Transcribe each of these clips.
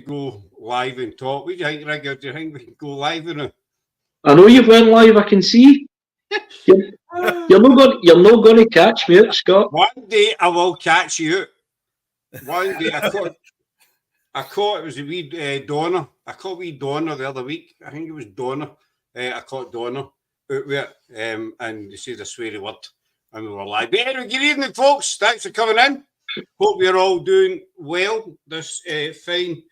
go live and talk. What do you think, Rigga? Do you think we can go live now? I know you've went live. I can see. You're not going to catch me out, Scott. One day I will catch you out. One day I caught it was a wee Donna. I caught wee Donna the other week. I think it was Donna. I caught Donna out with it, and they said a sweary word, and we were live. But anyway, good evening, folks. Thanks for coming in. Hope you're all doing well this fine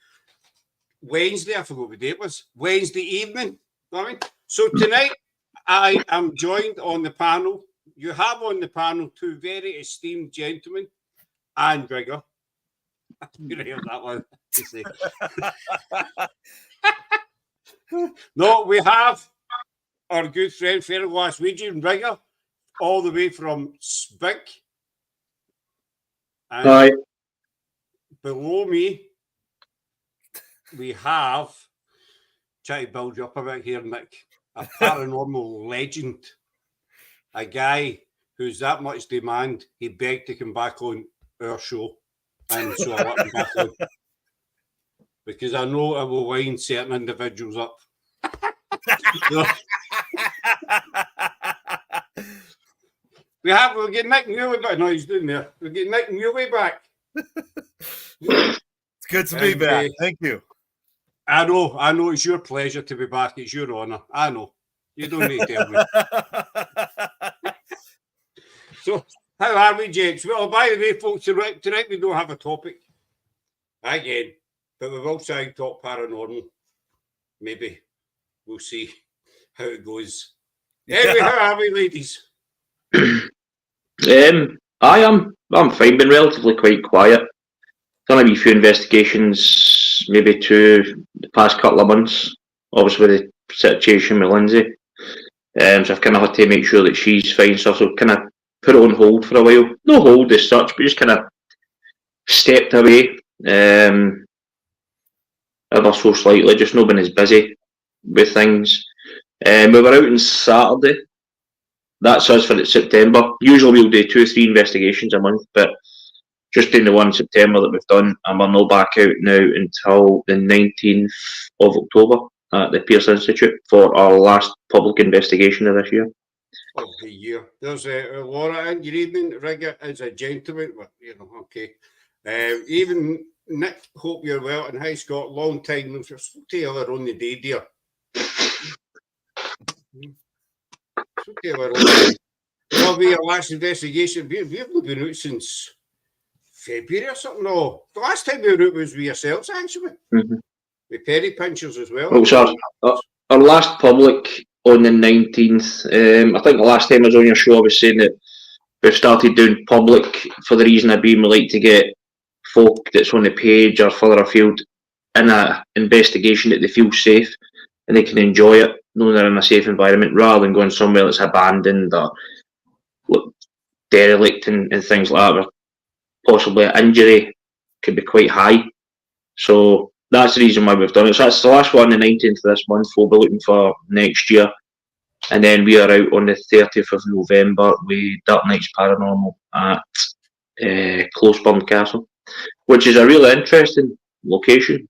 Wednesday. I forgot what day it was. Wednesday evening. So tonight I am joined on the panel. You have on the panel two very esteemed gentlemen and Rigga. You hear that one? No, we have our good friend, fellow Glaswegian Rigga, all the way from SPIG. And Hi. below me, we have, try to build you up a bit here, Nick, a paranormal legend, a guy who's that much demand, he begged to come back on our show. And so I let him back on. Because I know I will wind certain individuals up. We'll get Nick Mulae back. No, he's doing there. We'll get Nick Mulae back. It's good to be back. Thank you. I know it's your pleasure to be back. It's your honour. I know. You don't need to tell me. So, how are we, James? Well, by the way, folks, tonight we don't have a topic. Again. But we will try and talk paranormal. Maybe. We'll see how it goes. Anyway, how are we, ladies? I'm fine. Been relatively quite quiet. Done a wee few investigations, maybe the past couple of months. Obviously, with the situation with Lindsay, so I've kind of had to make sure that she's fine. So I've kind of put it on hold for a while. No hold as such, but just kind of stepped away. Ever so slightly, just not been as busy with things. We were out on Saturday. That's us for September. Usually we'll do 2 or 3 investigations a month, but just doing the one in September that we've done, and we're not back out now until the 19th of October at the Pearce Institute for our last public investigation of this year. Of the year. There's Laura in. Good evening. Rigga is a gentleman. Well, okay. Even Nick, hope you're well. And hi, Scott. Long time. We've spoken to each other on the day, dear. Well, we our last investigation. We haven't been out since February or something. No, the last time we were out was with yourselves, actually. Mm-hmm. With Perry Pinchers as well. Well, so our last public on the 19th. I think the last time I was on your show, I was saying that we've started doing public for the reason of being we like to get folk that's on the page or further afield in an investigation that they feel safe and they can enjoy it, knowing they're in a safe environment, rather than going somewhere that's abandoned or derelict and things like that, where possibly an injury could be quite high. So that's the reason why we've done it. So that's the last one, the 19th of this month. We'll be looking for next year. And then we are out on the 30th of November with Dark Nights Paranormal at Closeburn Castle, which is a really interesting location.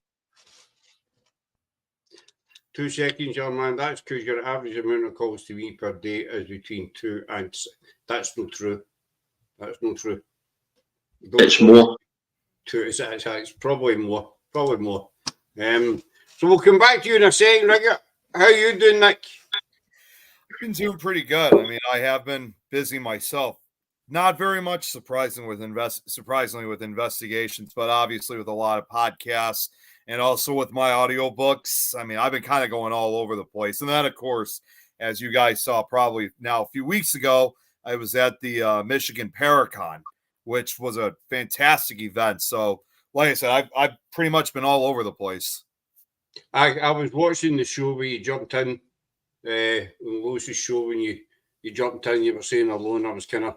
2 seconds, young man. That's because your average amount of calls to me per day is between 2 and 6. That's not true. That's not true. It's more. 2. It's probably more. Probably more. So we'll come back to you in a second, Rigga. How are you doing, Nick? I've been doing pretty good. I mean, I have been busy myself. Not very much surprisingly with investigations, but obviously with a lot of podcasts and also with my audiobooks. I mean, I've been kind of going all over the place. And then, of course, as you guys saw probably now a few weeks ago, I was at the Michigan Paracon, which was a fantastic event. So, like I said, I've pretty much been all over the place. I was watching the show where you jumped in, Lewis's show when you jumped in, you were saying alone. I was kind of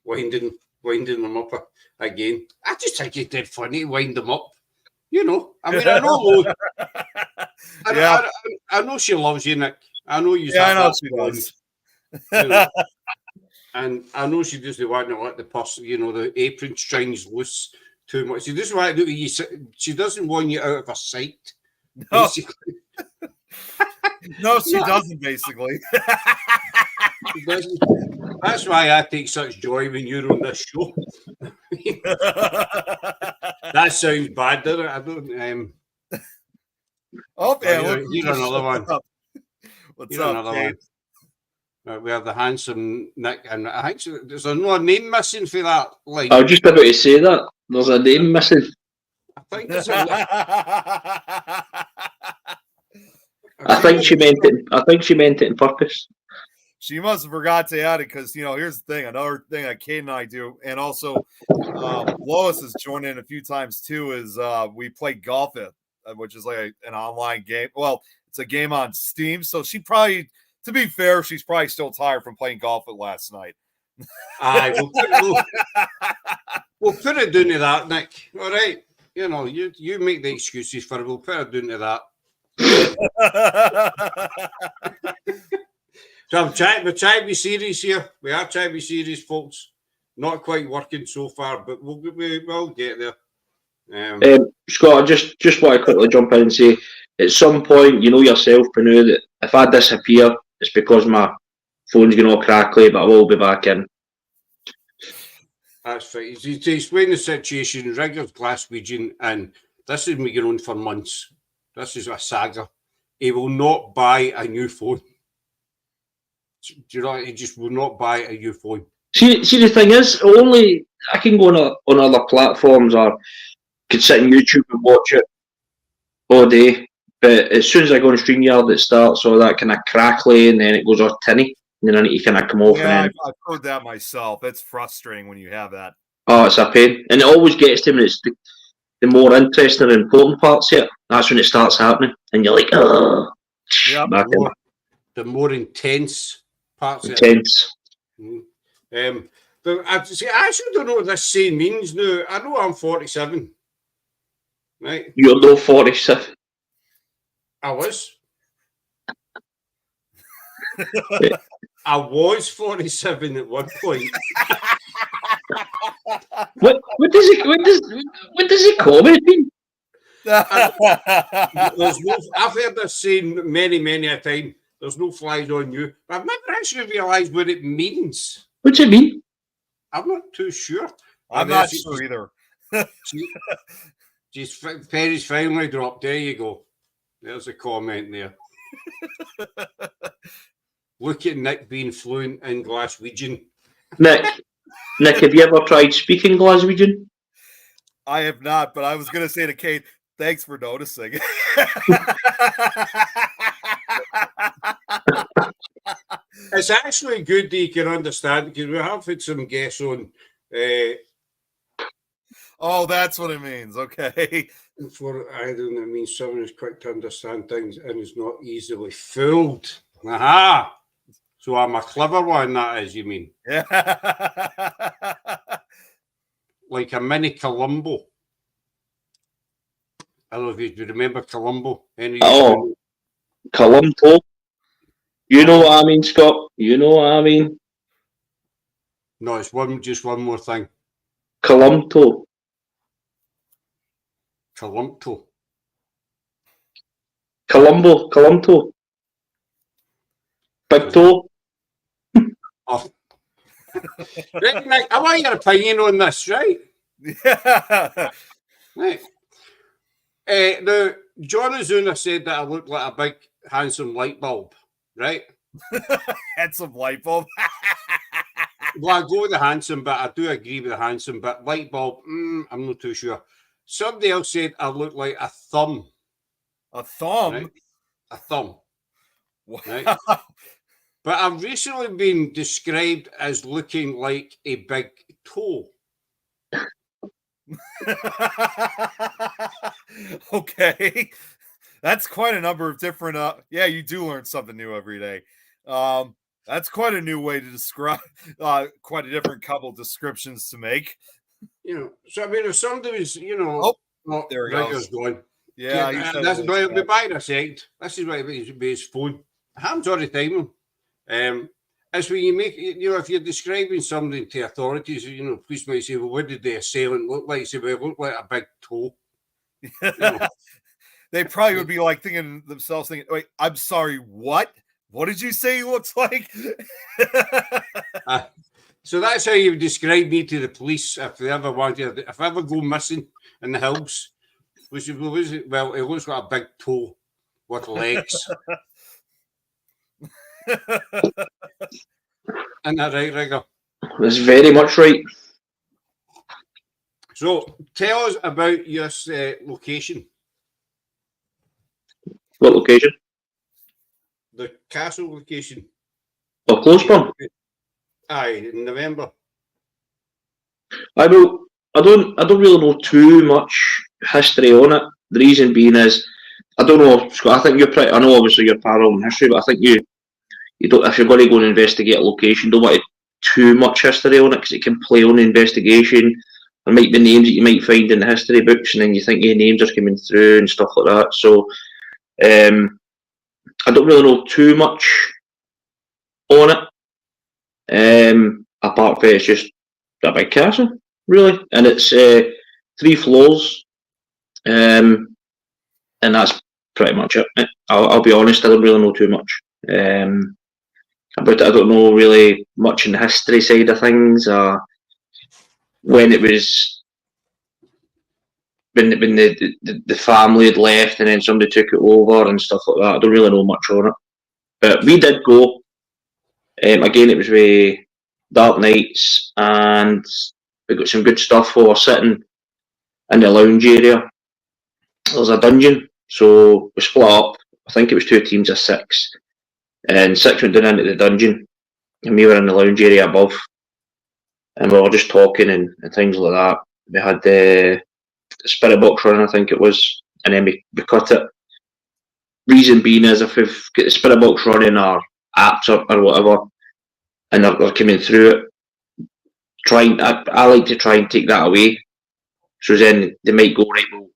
winding them up again. I just think you did funny, wind them up. I mean, I know Lo. I know she loves you, Nick. I know you. Yeah, I know she does. And I know she doesn't want to let the purse, the apron strings loose too much. She doesn't want to do you. She doesn't want you out of her sight. No, Basically. no, she doesn't. Basically, She doesn't. That's why I take such joy when you're on this show. That sounds bad, doesn't it? I don't. Oh, yeah, You're another one. What's You're up, another Kate? one. We have the handsome Nick, and I think there's no name missing for that line. I was just about to say that. There's a name missing. I think it's I think she meant it. I think she meant it on purpose. She must have forgot to add it because, here's the thing. Another thing that Kate and I do, and also Lois has joined in a few times too, is we play golf it, which is like an online game. Well, it's a game on Steam. So she probably, to be fair, she's probably still tired from playing golf it last night. Aye, we'll put it down to that, Nick. All right. You make the excuses for it. We'll put it down to that. So we're trying to be serious here. We are trying to be serious, folks. Not quite working so far, but we'll get there. Scott, I just want to quickly jump in and say, at some point, you know yourself, Panu, that if I disappear, it's because my phone's going all crackly, but I will be back in. That's fine. To explain the situation, Rigga's Glaswegian, and this has been going on for months. This is a saga. He will not buy a new phone. Do you know? He just will not buy a new phone. See, the thing is, only I can go on other platforms or could sit on YouTube and watch it all day. But as soon as I go on StreamYard, it starts all that kind of crackly, and then it goes all tinny. And then I need to kind of come off. Yeah, and I've heard that myself. It's frustrating when you have that. Oh, it's a pain, and it always gets to me. It's the more interesting and important parts here. That's when it starts happening, and you're like, oh, yeah, the more intense parts. Intense. But I actually don't know what this saying means now. I know I'm 47, right? You're no 47. I was. I was 47 at one point. What does it comment mean? I've heard this saying many a time. There's no flies on you. But I've never actually realised what it means. What do you mean? I'm not too sure. I'm not sure either. Perry's finally dropped. There you go. There's a comment there. Look at Nick being fluent in Glaswegian. Nick, have you ever tried speaking Glaswegian? I have not, but I was going to say to Kate, thanks for noticing. It's actually good that you can understand because we have had some guests on. Oh, that's what it means. Okay. For I don't know, it means someone who's quick to understand things and is not easily fooled. Aha! So I'm a clever one, that is, you mean? Yeah. Like a mini Columbo. I don't know if you remember Columbo. Columbo. You know what I mean, Scott? You know what I mean? No, it's just one more thing. Columbo. Columbo. Columbo. Big toe. Oh. Right, Nick, I want your opinion on this, right? Yeah. Right. Now, John Azuna said that I look like a big, handsome light bulb, right? Handsome light bulb. Well, I go with the handsome, but I do agree with the handsome, but light bulb, I'm not too sure. Somebody else said I look like a thumb. A thumb? Right? A thumb. Wow. Right? But I've recently been described as looking like a big toe. Okay. That's quite a number of different yeah, you do learn something new every day. That's quite a new way to describe quite a different couple descriptions to make. So I mean, if somebody was, oh, there he goes. Going. Yeah, I'll be back in a second. This is why it's his phone. I haven't already timed him. It's when you make, if you're describing something to authorities, police might say, well, what did the assailant look like? Say, well, it looked like a big toe. They probably would be like thinking themselves, wait, I'm sorry, what? What did you say he looks like? So that's how you describe me to the police if they ever if I ever go missing in the hills. Well, it looks like a big toe with legs. Isn't that right, Rigga? That's very much right. So tell us about your location. What location? The castle location. Oh, Closeburn. Aye, in November. I don't really know too much history on it. The reason being is, I don't know, Scott. I think you're pretty. I know obviously you're parallel in history, but I think you don't. If you're going to go and investigate a location, don't want too much history on it because it can play on the investigation. There might be names that you might find in the history books, and then you think names are coming through and stuff like that. So, I don't really know too much on it. Apart from it's just a big castle, really, and it's 3 floors, and that's pretty much it. I'll be honest, I don't really know too much about it. I don't know really much in the history side of things, when it was when the family had left and then somebody took it over and stuff like that. I don't really know much on it, but we did go. Again, it was with Dark Nights, and we got some good stuff. We were sitting in the lounge area. There was a dungeon, so we split up. I think it was 2 teams of 6, and 6 went down into the dungeon, and we were in the lounge area above, and we were just talking and things like that. We had the spirit box running, I think it was, and then we cut it. Reason being is if we've got the spirit box running or apps or whatever, and they're coming through it, I like to try and take that away. So then they might go, right, well,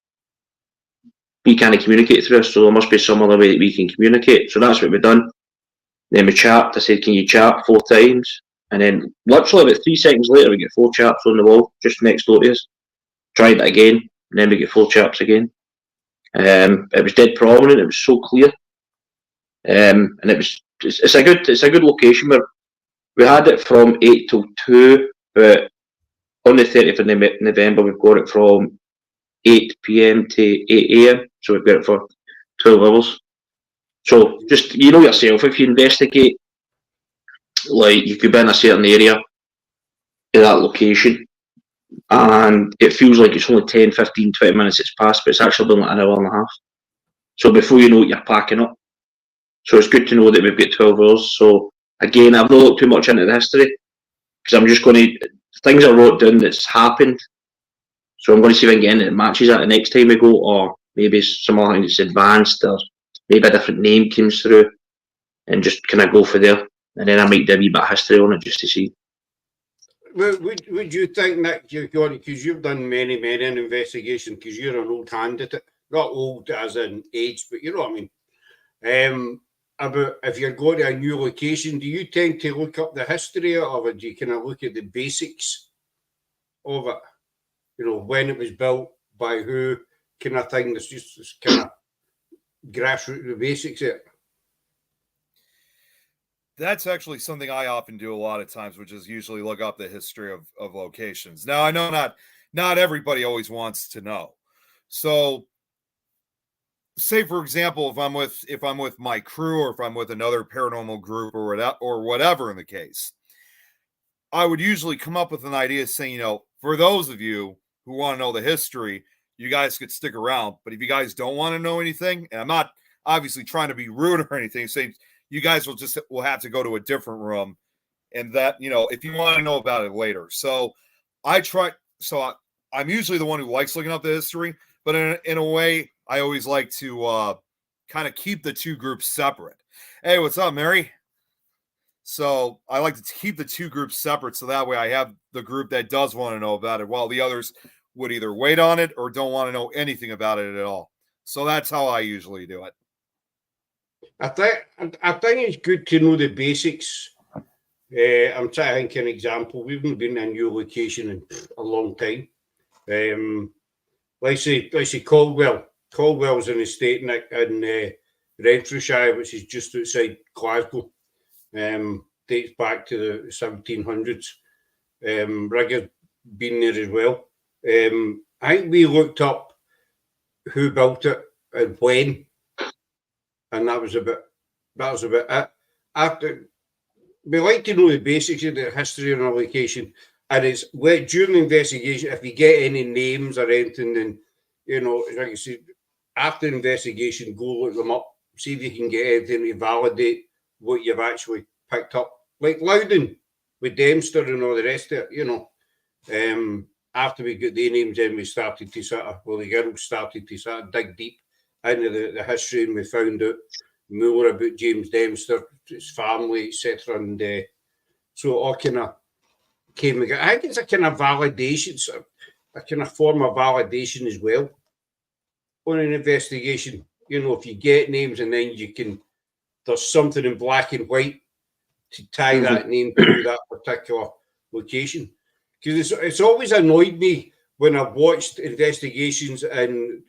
we can't communicate through this, so there must be some other way that we can communicate. So that's what we've done. Then we chat. I said, can you chat 4 times? And then literally about 3 seconds later, we get 4 chaps on the wall just next door to us. Tried it again, and then we get 4 chaps again. It was dead prominent. It was so clear, and it's a good location. Where we had it from 8 till 2, but on the 30th of November, we've got it from 8 p.m. to 8 a.m. So we've got it for 12 hours. So just, yourself, if you investigate, like you could be in a certain area in that location, and it feels like it's only 10, 15, 20 minutes it's passed, but it's actually been like an hour and a half. So before you know it, you're packing up. So it's good to know that we've got 12 hours. So again, I've not looked too much into the history, because I'm just going to, things I wrote down that's happened. So I'm going to see if I can get into the matches at the next time we go, or maybe some other thing that's advanced, or maybe a different name comes through, and just kind of go for there. And then I might do a wee bit of history on it just to see. Well, would you think, Nick, you've got it, because you've done many an investigation, because you're an old hand at it, not old as in age, but you know what I mean. About if you're going to a new location, do you tend to look up the history of it? Do you kind of look at the basics of it? When it was built, by who, kind of thing. That's just this kind of grassroots, the basics of it. That's actually something I often do a lot of times, which is usually look up the history of locations. Now, I know not everybody always wants to know. So, say for example, if I'm with my crew, or if I'm with another paranormal group, or whatever in the case, I would usually come up with an idea saying, for those of you who want to know the history, you guys could stick around. But if you guys don't want to know anything, and I'm not obviously trying to be rude or anything, saying you guys will have to go to a different room, and that, if you want to know about it later. So I'm usually the one who likes looking up the history, but in a way, I always like to kind of keep the 2 groups separate. Hey, what's up, Mary? So I like to keep the 2 groups separate, so that way I have the group that does want to know about it, while the others would either wait on it or don't want to know anything about it at all. So that's how I usually do it. I think it's good to know the basics I'm trying to think an example. We've not been in a new location in a long time. Let's say Caldwell. Caldwell's an estate in Renfrewshire, which is just outside Glasgow. Dates back to the 1700s. Rigga's been there as well. I think we looked up who built it and when, and that was about it. After, we like to know the basics of the history of a location, and it's during the investigation, if you get any names or anything, then like I said, after the investigation, go look them up, see if you can get anything to validate what you've actually picked up. Like Loudon with Dempster and all the rest of it, after we got the names in, we started to the girls started to dig deep into the history, and we found out more about James Dempster, his family, etc. And so it all kind of came again. I think it's a kind of validation, a kind of form of validation as well on an investigation. If you get names and then there's something in black and white to tie that name to that particular location. Because it's always annoyed me when I've watched investigations and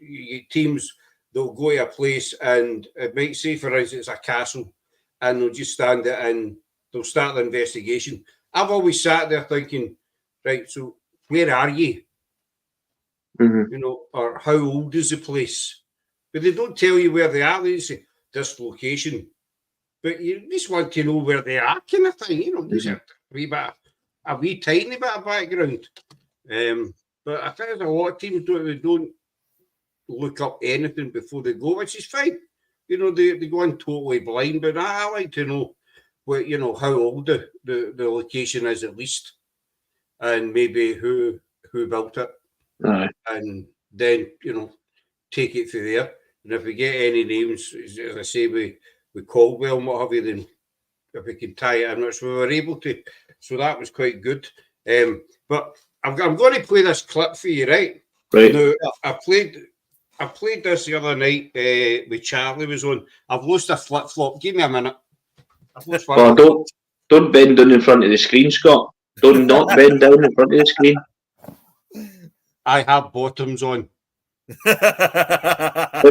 teams that'll go to a place and it might say, for instance, a castle, and they'll just stand it and they'll start the investigation. I've always sat there thinking, right, so where are you? Or how old is the place? But they don't tell you where they are. They say this location. But you just want to know where they are, kind of thing. Just a wee tiny bit of background. But I think there's a lot of teams don't look up anything before they go, which is fine. They go in totally blind. But I like to know what how old the location is at least, and maybe who built it, and then take it from there. And if we get any names, as I say, we Caldwell and what have you, then if we can tie it in, which we were able to. So that was quite good. But I'm going to play this clip for you, right? Right. Now, I played this the other night with Charlie was on. I've lost a flip-flop. Give me a minute. Well, don't bend down in front of the screen, Scott. Don't not bend down in front of the screen. I have bottoms on. It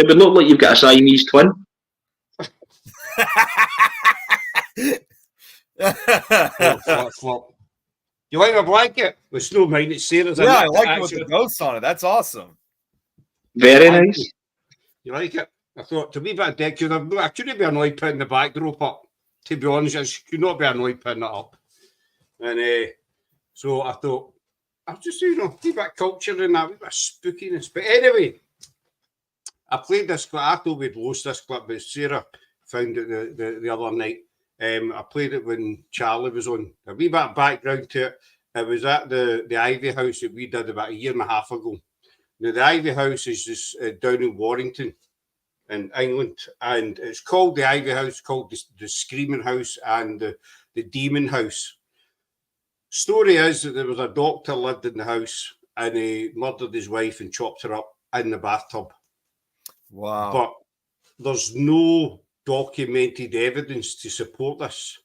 would look like you've got a Siamese twin. Flip. You like my blanket? It's no mine, it's Sarah's. Yeah, I like it with the ghosts on it. That's awesome. Very nice. You like it? I thought, to be a bit decorative, I couldn't be annoyed putting the backdrop up. To be honest, I could not be annoyed putting it up. And so I thought, I'll just, be a bit culture and that, a bit spookiness. But anyway, I played this clip. I thought we'd lost this clip, but Sarah found it the other night. I played it when Charlie was on. A wee bit of background to it. It was at the Ivy House that we did about a year and a half ago. Now, the Ivy House is just down in Warrington in England, and it's called the Ivy House, called the Screaming House and the Demon House. Story is that there was a doctor lived in the house and he murdered his wife and chopped her up in the bathtub. Wow. But there's no documented evidence to support this.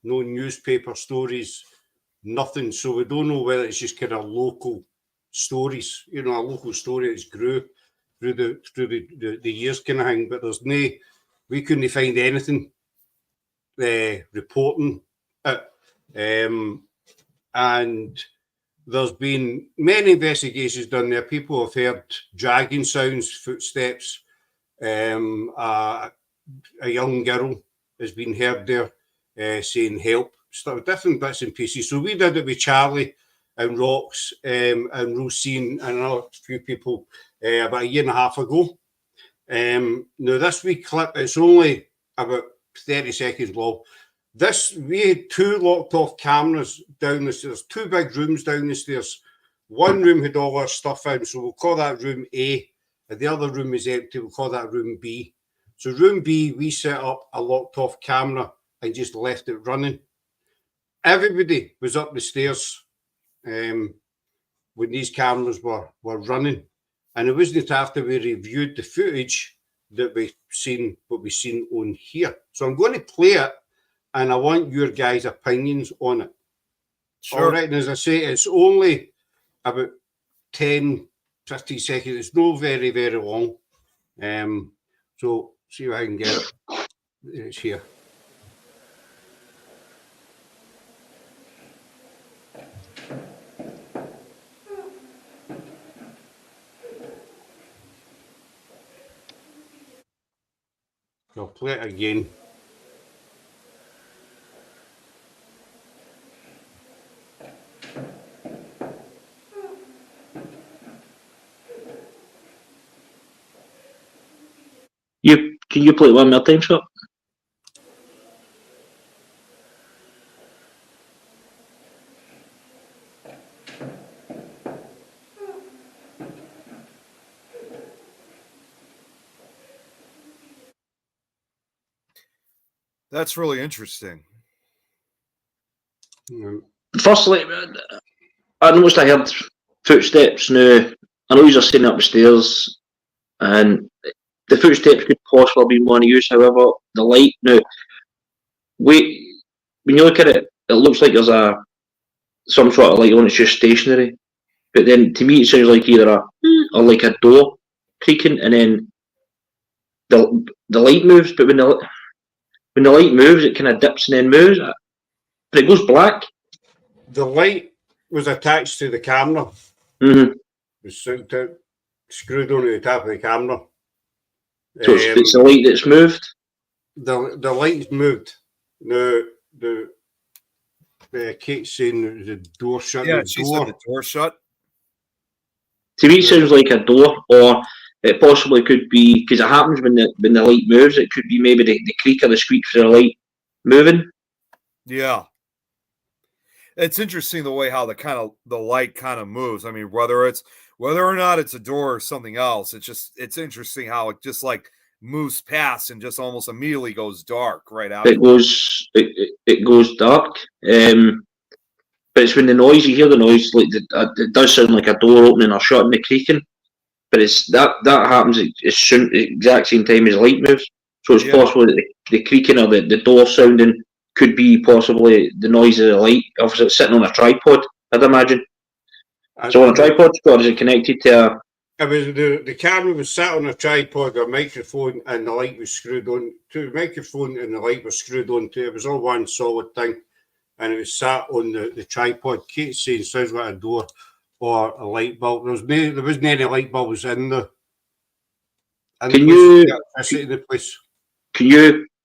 No newspaper stories, nothing. So we don't know whether it's just kind of local stories, a local story that's grew through the years kind of thing. But we couldn't find anything reporting it. And there's been many investigations done there. People have heard dragging sounds, footsteps. A young girl has been heard there saying help, stuff, different bits and pieces. So we did it with Charlie and Rox and Rosine and another few people about a year and a half ago. Now, this wee clip, it's only about 30 seconds long. We had two locked off cameras down the stairs, two big rooms down the stairs. One room had all our stuff in, so we'll call that room A, and the other room is empty, we'll call that room B. So room B, we set up a locked off camera and just left it running. Everybody was up the stairs when these cameras were running. And it wasn't after we reviewed the footage that what we've seen on here. So I'm going to play it, and I want your guys' opinions on it. Sure. All right, and as I say, it's only about 10, 15 seconds. It's not very, very long. So see if I can get it. It's here. I'll play it again. Can you play it one more time, Scott? That's really interesting. Firstly, I noticed I heard footsteps now. I know you're standing up the stairs, and the footsteps could possibly be one of use. However, the light now, when you look at it, it looks like there's some sort of light on. It's just stationary. But then to me, it sounds like either or like a door creaking, and then the light moves. But when the light moves, it kind of dips and then moves, but it goes black. The light was attached to the camera. Mm-hmm. It was screwed onto the top of the camera. So it's the light that's moved. The light's moved. Now Kate's saying the door shut. Yeah, she said the door shut. To me, it sounds like a door, or it possibly could be because it happens when the light moves. It could be maybe the creak or the squeak for the light moving. Yeah, it's interesting the way how the light kind of moves. I mean, whether or not it's a door or something else, it's interesting how it just like moves past and just almost immediately goes dark right after. It goes dark. But it's when the noise, you hear the noise, like it does sound like a door opening or shutting, the creaking. But it's that happens at the exact same time as light moves. So it's possible that the creaking or the door sounding could be possibly the noise of the light. Obviously, it's sitting on a tripod, I'd imagine. So on a tripod, or is it connected to a... It was the camera was sat on a tripod, a microphone, and the light was screwed on to the microphone, and the light was screwed onto it. It was all one solid thing, and it was sat on the tripod. Kate's saying sounds like a door or a light bulb. There wasn't any light bulbs in there. Can you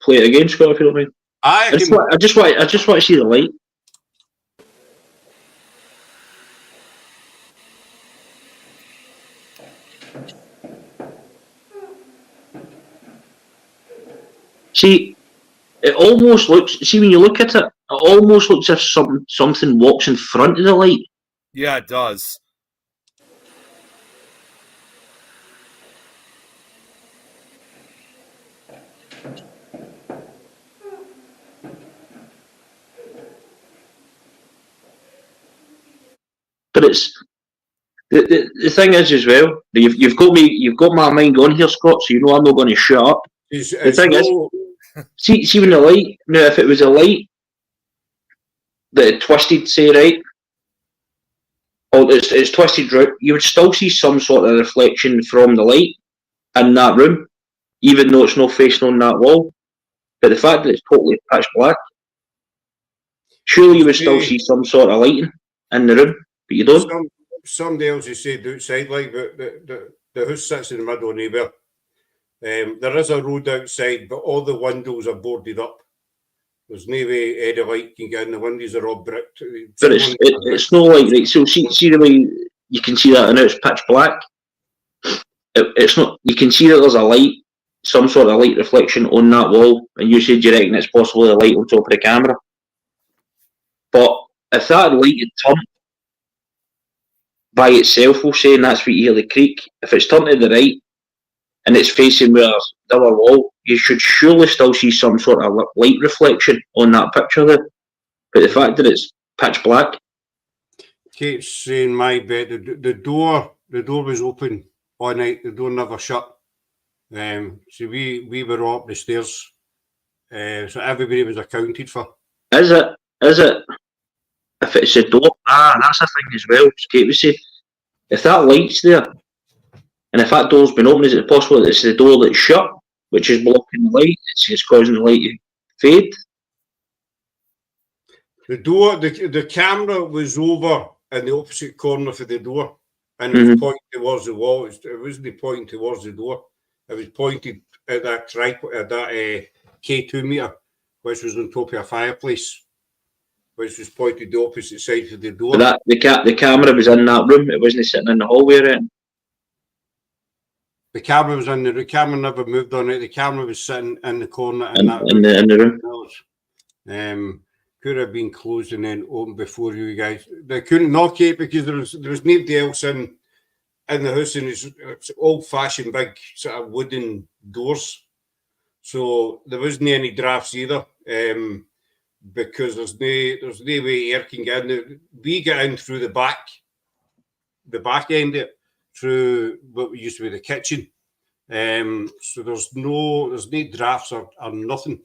play it again, Scott, if you don't mind? I just want to see the light. See, it almost looks. See, when you look at it, it almost looks as if something walks in front of the light. Yeah, it does. But it's the thing is as well. You've got my mind going here, Scott. So you know I'm not going to shut up. The thing is, see when the light. Now, if it was a light that it twisted, say right, or it's twisted right, you would still see some sort of reflection from the light in that room, even though it's not facing on that wall. But the fact that it's totally pitch black, surely you would still see some sort of lighting in the room, but you don't. Somebody else has said outside, like the house sits in the middle of nowhere. There is a road outside, but all the windows are boarded up. There's no way any light can get in. The windows are all bricked. But it's no light, right? So see the way you can see that, and it's pitch black. It's not. You can see that there's a light, some sort of light reflection on that wall, and you said you reckon it's possibly a light on top of the camera. But if that light had turned by itself, we'll say, and that's what you hear the creak. If it's turned to the right and it's facing where the other wall, you should surely still see some sort of light reflection on that picture there. But the fact that it's pitch black. Kate's saying my bet the door was open all night. The door never shut. So we were up the stairs, So everybody was accounted for. Is it? If it's the door, that's a thing as well. Kate was saying, if that light's there, and if that door's been opened, is it possible that it's the door that's shut, which is blocking the light? It's causing the light to fade. The door, the camera was over in the opposite corner for the door, and it Mm-hmm. was pointing towards the wall. It wasn't pointing towards the door. It was pointed at that tripod, at that K2 meter, which was on top of a fireplace, which was pointed the opposite side of the door. But the camera was in that room. It wasn't sitting in the hallway or anything. The camera was in the camera never moved on it. The camera was sitting in the corner in the room. Could have been closed and then open before you guys. They couldn't knock it because there was nobody else in the house, and it's old-fashioned big sort of wooden doors. So there wasn't any drafts either, because there's no way air can get in. We get in through the back end of it, through what used to be the kitchen. So there's no drafts or nothing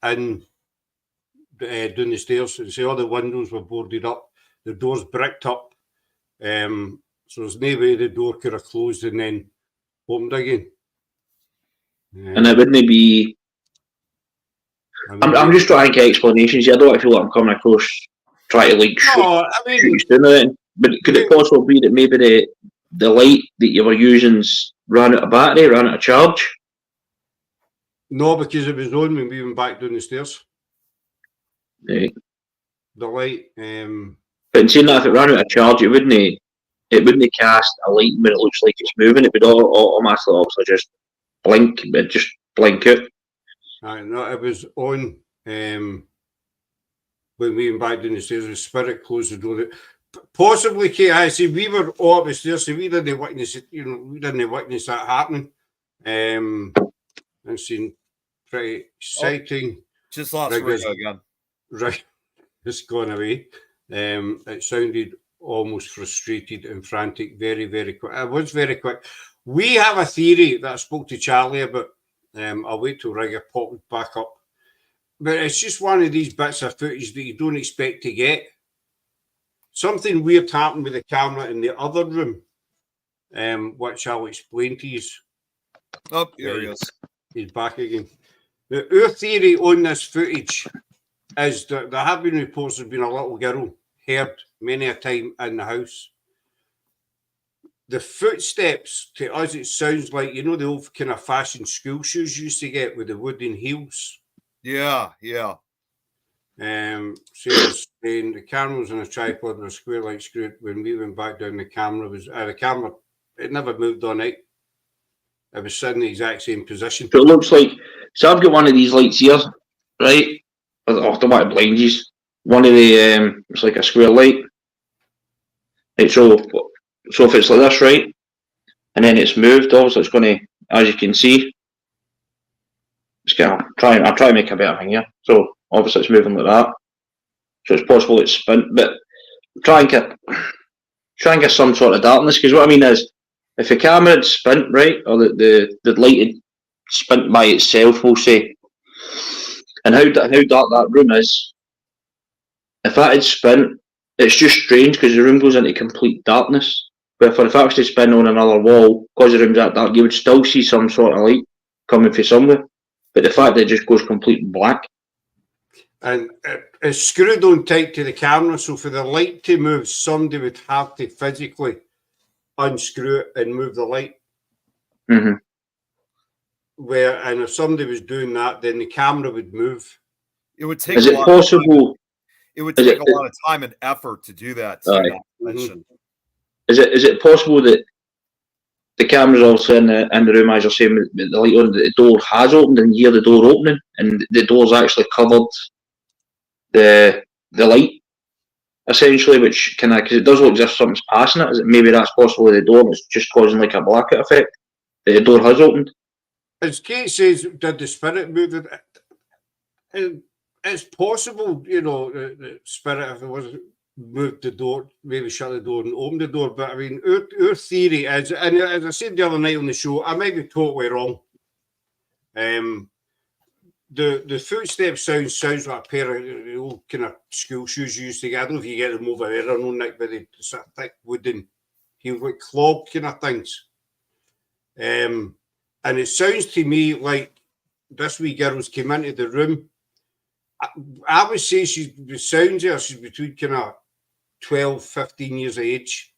in down the stairs. So all the windows were boarded up, the doors bricked up. So there's no way the door could have closed and then opened again. And it wouldn't be. I'm just trying to get explanations here. I don't feel like I'm coming across trying to shoot. But could it possibly be that maybe the light that you were using ran out of battery, ran out of charge? No, because it was on when we went back down the stairs. Right. The light. But in saying that, if it ran out of charge, it wouldn't cast a light when it looks like it's moving. It would automatically obviously just blink. It'd just blink out. No, it was on when we went back down the stairs. The spirit closed the door. Possibly, Kate, I see we were all up the stairs, so we didn't witness it. We didn't witness that happening. And seen pretty exciting. Just lost Rigga again. Right, it's gone away. It sounded almost frustrated and frantic. Very, very quick. It was very quick. We have a theory that I spoke to Charlie about. I'll wait till Rigga pops back up. But it's just one of these bits of footage that you don't expect to get. Something weird happened with the camera in the other room, which I'll explain to you. Oh, here he is. He's back again. Our theory on this footage is that there have been reports there's been a little girl heard many a time in the house. The footsteps, to us, it sounds like, the old kind of fashion school shoes you used to get with the wooden heels. Yeah. So saying the camera was on a tripod and a square light screw. When we went back down, the camera, it never moved on it. It was sitting in the exact same position. So it looks like, so I've got one of these lights here, right? I don't want to blind you. One of the, it's like a square light. Right, so if it's like this, right, and then it's moved, obviously it's going to, as you can see, I'll try and make a better thing here. So obviously it's moving like that. So it's possible it's spent, but try and get some sort of darkness, because what I mean is, if the camera had spent, right, or the light had spent by itself, we'll say, and how dark that room is, if that had spent, it's just strange because the room goes into complete darkness. But if it was to spin on another wall, because the room's that dark, you would still see some sort of light coming from somewhere. But the fact that it just goes completely black. And it's screwed on tight to the camera, so for the light to move, somebody would have to physically unscrew it and move the light. Mm-hmm. And if somebody was doing that, then the camera would move. It would take. Is it possible? It would take a lot of time and effort to do that. Mm-hmm. Is it possible that the camera's also in the room, as you're saying, with the light on, the door has opened and you hear the door opening, and the door's actually covered the light, essentially, which because it does look as if something's passing it. Is it maybe that's possibly the door and it's just causing like a blackout effect? The door has opened. As Kate says, did the spirit move it? It's possible, the spirit, if it was moved the door, maybe shut the door and open the door. But I mean, our theory is, and as I said the other night on the show, I might be totally wrong. the footsteps sounds like a pair of old kind of school shoes you used to get. I don't know if you get them over there or no, Nick, but they sort of thick wooden, like clog kind of things. And it sounds to me like this wee girl's came into the room. I would say the sounds her, she's between kind of 12, 15 years of age.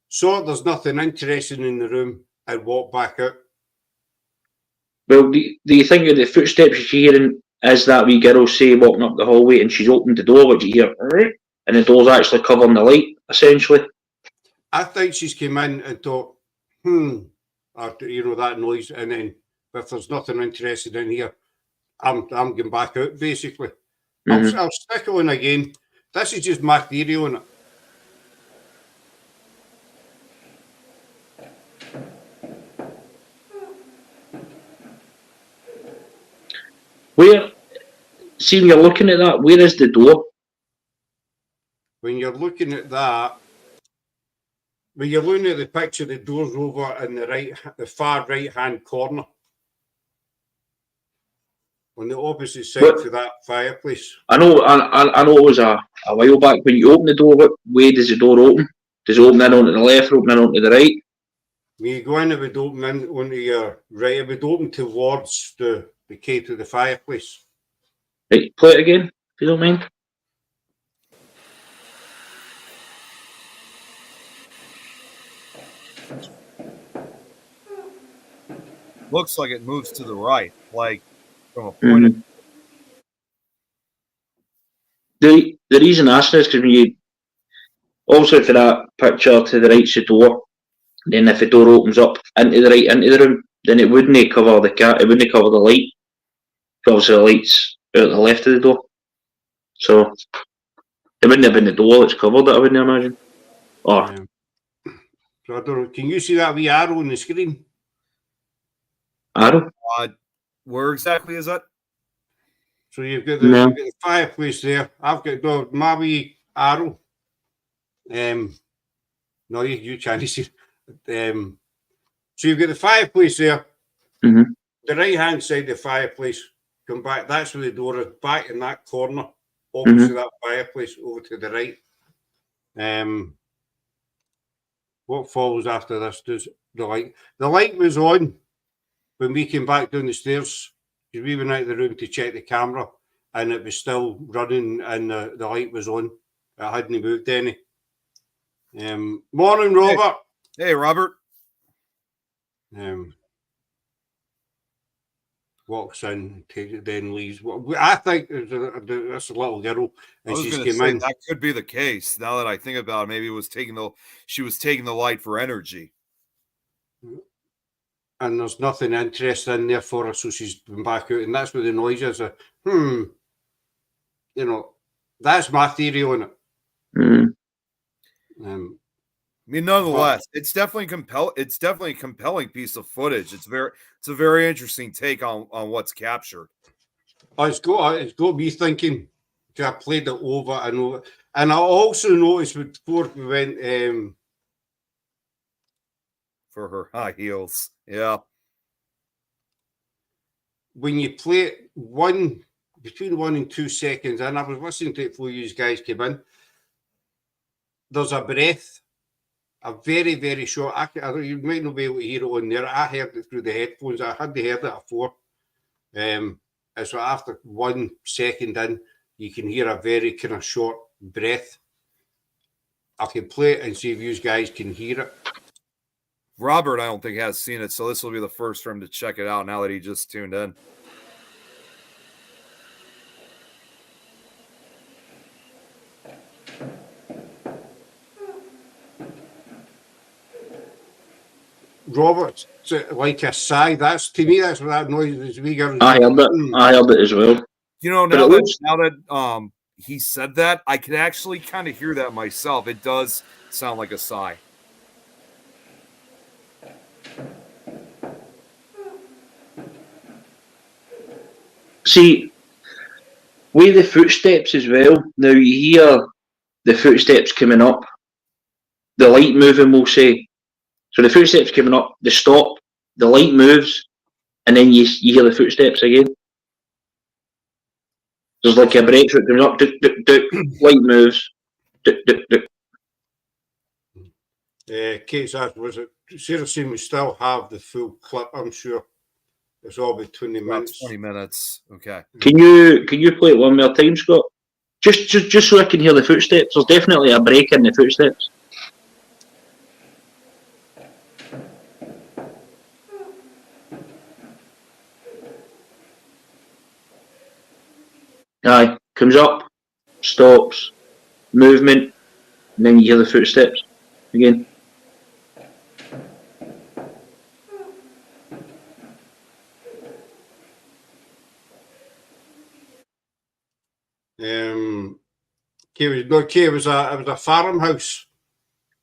So there's nothing interesting in the room and walk back out. Well, do you think of the footsteps you're hearing is that wee girl, say, walking up the hallway and she's opened the door, but you hear, and the door's actually covering the light, essentially? I think she's came in and thought, or, that noise, and then if there's nothing interested in here, I'm going back out, basically. Mm-hmm. I'll stick on again. This is just my theory on it. See, when you're looking at that, where is the door? When you're looking at that, when you're looking at the picture, the door's over in the far right-hand corner. On the opposite side to that fireplace. I know it was a while back. When you open the door, what way does the door open? Does it open in onto the left or open in onto the right? When you go in, it would open in onto your right. It would open towards the key to the fireplace. Right, play it again, if you don't mind. Looks like it moves to the right, like from a point of... The reason I ask this is because when you also for that picture to the right's the door, then if the door opens up into the right into the room, then it wouldn't cover the it wouldn't cover the light. Obviously the light's out the left of the door. So it wouldn't have been the door that's covered it, I wouldn't imagine. So I don't know. Can you see that wee arrow on the screen? Arrow? Where exactly is that? So you've got the fireplace there. I've got my wee arrow. No, you can't see. So you've got the fireplace there. Mm-hmm. The right-hand side of the fireplace. Come back. That's where the door is. Back in that corner, opposite that fireplace, over to the right. What follows after this does the light. The light was on when we came back down the stairs. We went out of the room to check the camera, and it was still running, and the light was on. It hadn't moved any. Morning, Robert. Hey, Robert. Walks in, takes it, then leaves. I think that's a little girl, and she's came in. That could be the case. Now that I think about it, maybe she was taking the light for energy. And there's nothing interesting in there for her, so she's been back out, and that's where the noise is. That's my theory on it. I mean, nonetheless, it's definitely a compelling piece of footage. It's a very interesting take on what's captured. It's got me thinking. I played it over and over, and I also noticed before we went for her high heels. Yeah. When you play it between 1 and 2 seconds, and I was listening to it before you guys came in, there's a breath, a very, very short. You might not be able to hear it on there. I heard it through the headphones. I hadn't heard it before. And so after 1 second in, you can hear a very kind of short breath. I can play it and see if you guys can hear it. Robert, I don't think has seen it, so this will be the first for him to check it out now that he just tuned in. Robert, like a sigh. To me, that's what that noise is. I heard it as well. You know, now that he said that, I can actually kind of hear that myself. It does sound like a sigh. See, with the footsteps as well, now you hear the footsteps coming up, the light moving, we'll say. So the footsteps coming up, they stop, the light moves, and then you hear the footsteps again. There's like a break that comes up, duk, duk, duk, light moves, duk, duk, duk. Kate's asked, was it Sarah saying we still have the full clip? I'm sure it's all about 20 minutes. 20 minutes. Okay. Can you play it one more time, Scott? Just so I can hear the footsteps. There's definitely a break in the footsteps. Aye, comes up, stops, movement, and then you hear the footsteps again. It was a farmhouse.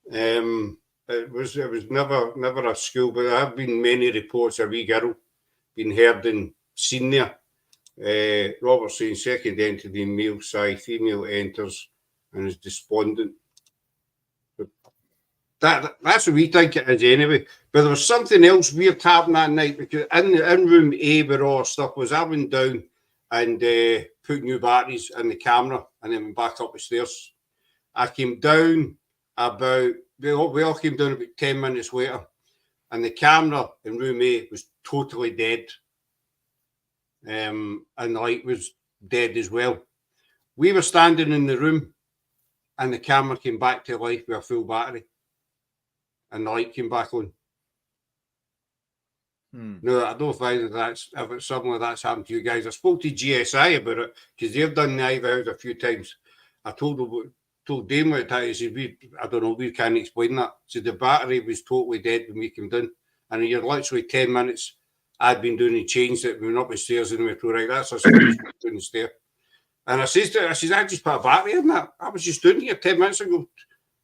It was never a school, but there have been many reports of a wee girl being heard and seen there. Robert saying second entity male side, female enters and is despondent. But that's what we think it is anyway. But there was something else weird happening that night, because in room A where all stuff was, I went down and put new batteries in the camera and then went back up the stairs. I came down we all came down about 10 minutes later, and the camera in room A was totally dead. And the light was dead as well. We were standing in the room and the camera came back to life with a full battery and the light came back on. No, I don't find if it's something like that's happened to you guys. I spoke to GSI about it because they've done the Ivy House a few times. I told Dame what it is. He said, I don't know, we can't explain that. So the battery was totally dead when we came down. And you're literally 10 minutes I'd been doing, he changed it, we went up the stairs and we went, right, that's us doing the stair. And I says to her, I just put a battery in that. I was just doing it 10 minutes ago.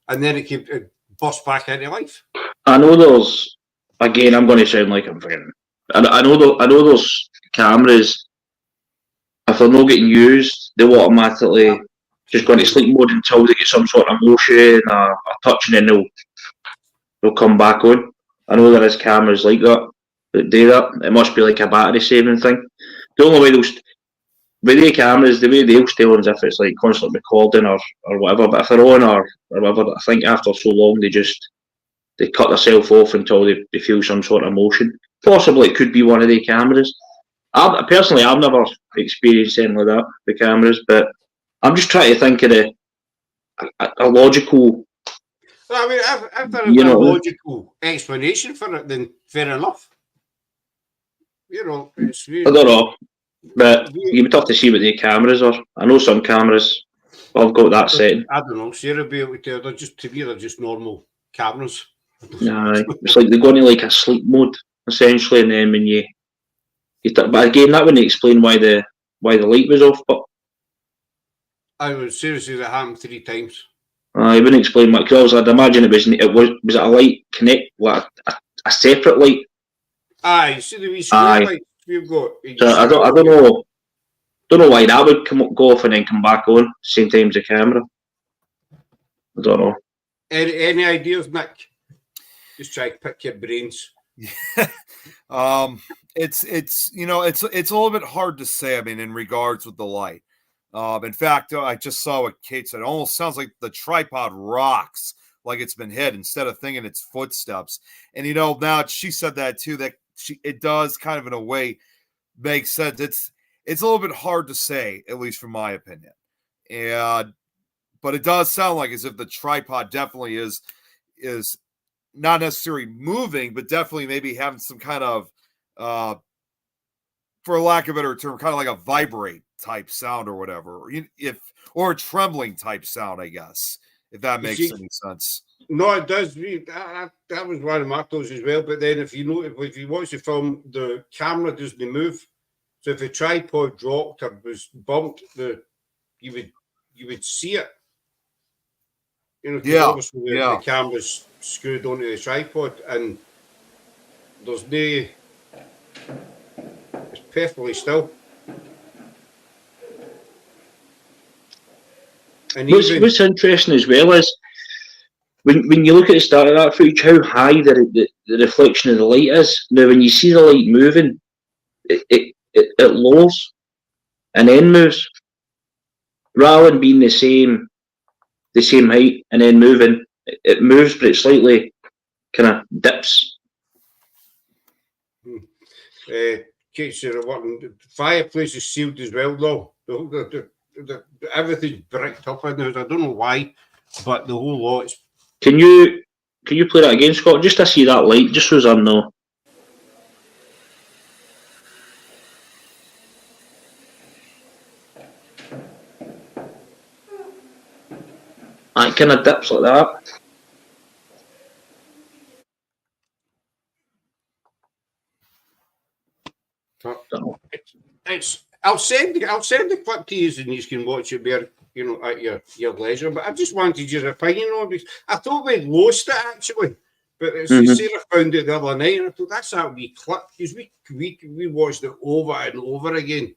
And then it burst back into life. I know there's, again, I'm going to sound like I'm forgetting. I know those cameras, if they're not getting used, they'll automatically just go into sleep mode until they get some sort of motion or a touch, and then they'll come back on. I know there is cameras like that do that. It must be like a battery saving thing. The only way with the cameras, the way they'll stay on is if it's like constant recording or whatever. But if they're on or whatever, I think after so long they cut themselves off until they feel some sort of motion. Possibly it could be one of the cameras. I've never experienced anything like that, the cameras, but I'm just trying to think of a logical. Well, I mean, if there is a logical explanation for it, then fair enough. I don't know, but you'd be tough to see what the cameras are. I know some cameras have got that setting. I don't know. Sarah be able to tell. They're just normal cameras. Yeah, it's like they go into like a sleep mode essentially, and then when you but again, that wouldn't explain why the light was off. But I would seriously, that happened 3 times. I wouldn't explain why, because I'd imagine was it a light connect, like a separate light. Aye, see the wee square lights we've got. So I don't know why that would go off and then come back on same time as the camera. I don't know. Any ideas, Nick? Just try to pick your brains. It's a little bit hard to say. I mean, in regards with the light. In fact, I just saw what Kate said. It almost sounds like the tripod rocks, like it's been hit, instead of thinking it's footsteps. And now she said that too. That it does kind of in a way make sense. It's a little bit hard to say, at least from my opinion. But it does sound like as if the tripod definitely is not necessarily moving, but definitely maybe having some kind of, for lack of a better term, kind of like a vibrate type sound or whatever, or a trembling type sound, I guess, if that makes any sense. No, it does. That was one of my thoughts as well. But then if you watch the film, the camera doesn't move. So if the tripod dropped or was bumped, you would see it. Obviously the camera's screwed onto the tripod, and there's no. It's perfectly still. And what's interesting as well is when you look at the start of that footage, how high the reflection of the light is. Now, when you see the light moving, it lowers and then moves. rather than being the same height and then moving, it moves, but it slightly kind of dips. Kate's working. The fireplace is sealed as well, though. Everything's bricked up in there. I don't know why, but the whole lot's. Can you play that again, Scott? Just to see that light, just so as I know. It kind of dips like that. I'll send the clip to you and you can watch it there, at your leisure. But I just wanted your opinion on it. I thought we'd lost it actually, but Sarah found it the other night, and I thought that's that wee clip because we watched it over and over again,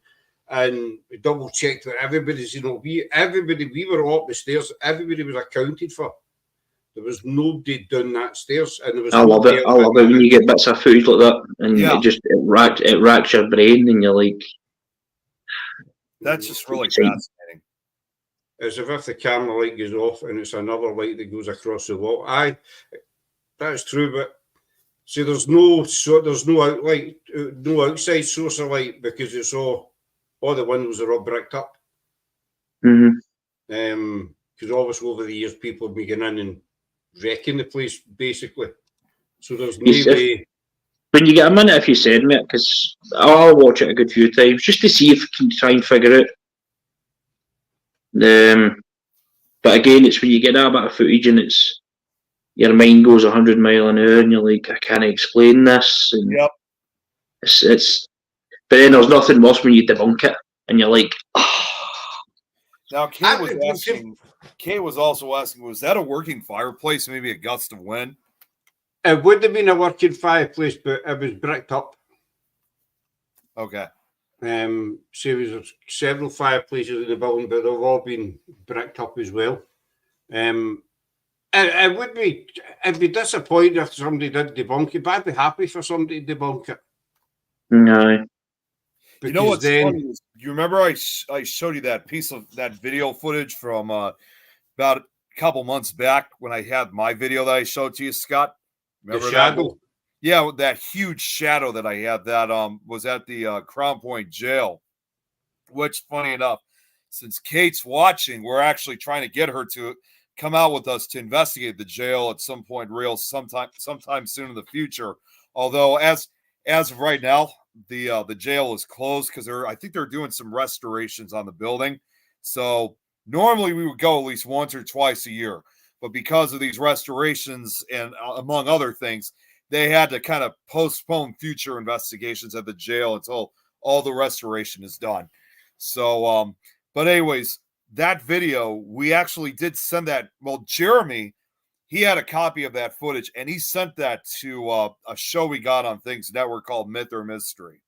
and we double checked that everybody's we were all up the stairs. Everybody was accounted for. There was nobody down that stairs, and there was. I love it when you get bits of footage like that, and it racks your brain, and you're like, that's just really fascinating. As if the camera light goes off, and it's another light that goes across the wall. That's true, but see, there's no outside source of light because it's all the windows are all bricked up. Because obviously over the years people have been getting in and wrecking the place basically. So there's no way. When you get a minute, if you send me it, because I'll watch it a good few times just to see if I can try and figure it. But again, it's when you get that bit of footage and it's your mind goes 100 miles an hour and you're like, I can't explain this. And yep. It's but then there's nothing worse when you debunk it and you're like, oh. Now, Kay was also asking, was that a working fireplace, maybe a gust of wind? It would have been a working fireplace, but it was bricked up. Okay. So there's several fireplaces in the building, but they've all been bricked up as well. I'd be disappointed if somebody did debunk it, but I'd be happy for somebody to debunk it. No. You know what's funny is, you remember I showed you that piece of that video footage from about a couple months back when I had my video that I showed to you, Scott? Remember the shadow? That? Yeah, that huge shadow that I had that was at the Crown Point jail. Which, funny enough, since Kate's watching, we're actually trying to get her to come out with us to investigate the jail at some point, sometime soon in the future. Although, as of right now, the jail is closed because I think they're doing some restorations on the building. So normally we would go at least once or twice a year, but because of these restorations and among other things, they had to kind of postpone future investigations at the jail until all the restoration is done. So, but anyways, that video, we actually did send that. Well, Jeremy, he had a copy of that footage, and he sent that to a show we got on Things Network called Myth or Mystery.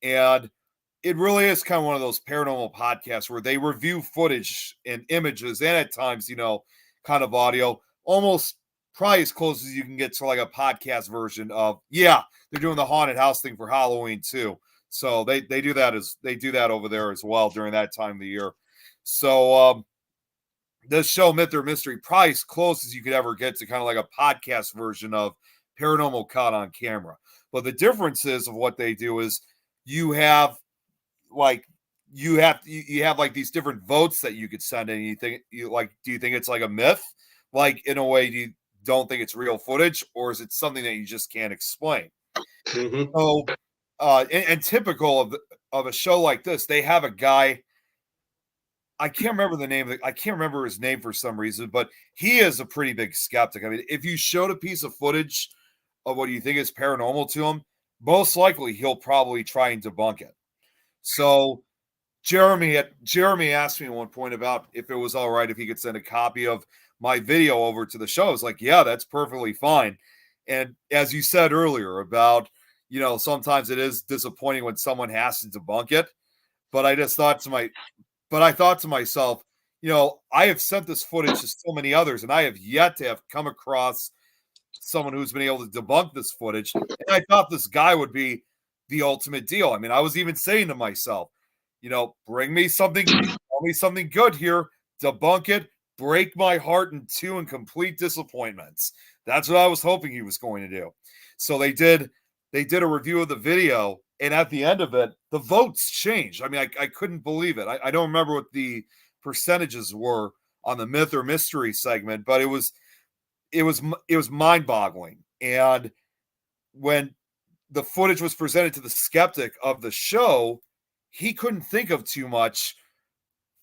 And it really is kind of one of those paranormal podcasts where they review footage and images and at times, kind of audio, almost probably as close as you can get to like a podcast version of, they're doing the haunted house thing for Halloween too. So they do that over there as well during that time of the year. So this show, Myth or Mystery, probably as close as you could ever get to kind of like a podcast version of Paranormal Caught on Camera. But the difference is of what they do is you have like these different votes that you could send in. Do you think it's like a myth? Like, in a way, do you don't think it's real footage, or is it something that you just can't explain? Mm-hmm. So, and typical of a show like this, they have a guy. I can't remember the name. I can't remember his name for some reason, but he is a pretty big skeptic. I mean, if you showed a piece of footage of what you think is paranormal to him, most likely he'll probably try and debunk it. So Jeremy asked me at one point about if it was all right if he could send a copy of my video over to the show. I was like, yeah, that's perfectly fine. And as you said earlier about, sometimes it is disappointing when someone has to debunk it. But I thought to myself, I have sent this footage to so many others, and I have yet to have come across someone who's been able to debunk this footage. And I thought this guy would be the ultimate deal. I mean, I was even saying to myself, bring me something tell me something good here, debunk it, break my heart in two in complete disappointments. That's what I was hoping he was going to do. So they did a review of the video, and at the end of it, the votes changed. I mean, I couldn't believe it. I don't remember what the percentages were on the myth or mystery segment, but it was mind-boggling. And when the footage was presented to the skeptic of the show, he couldn't think of too much,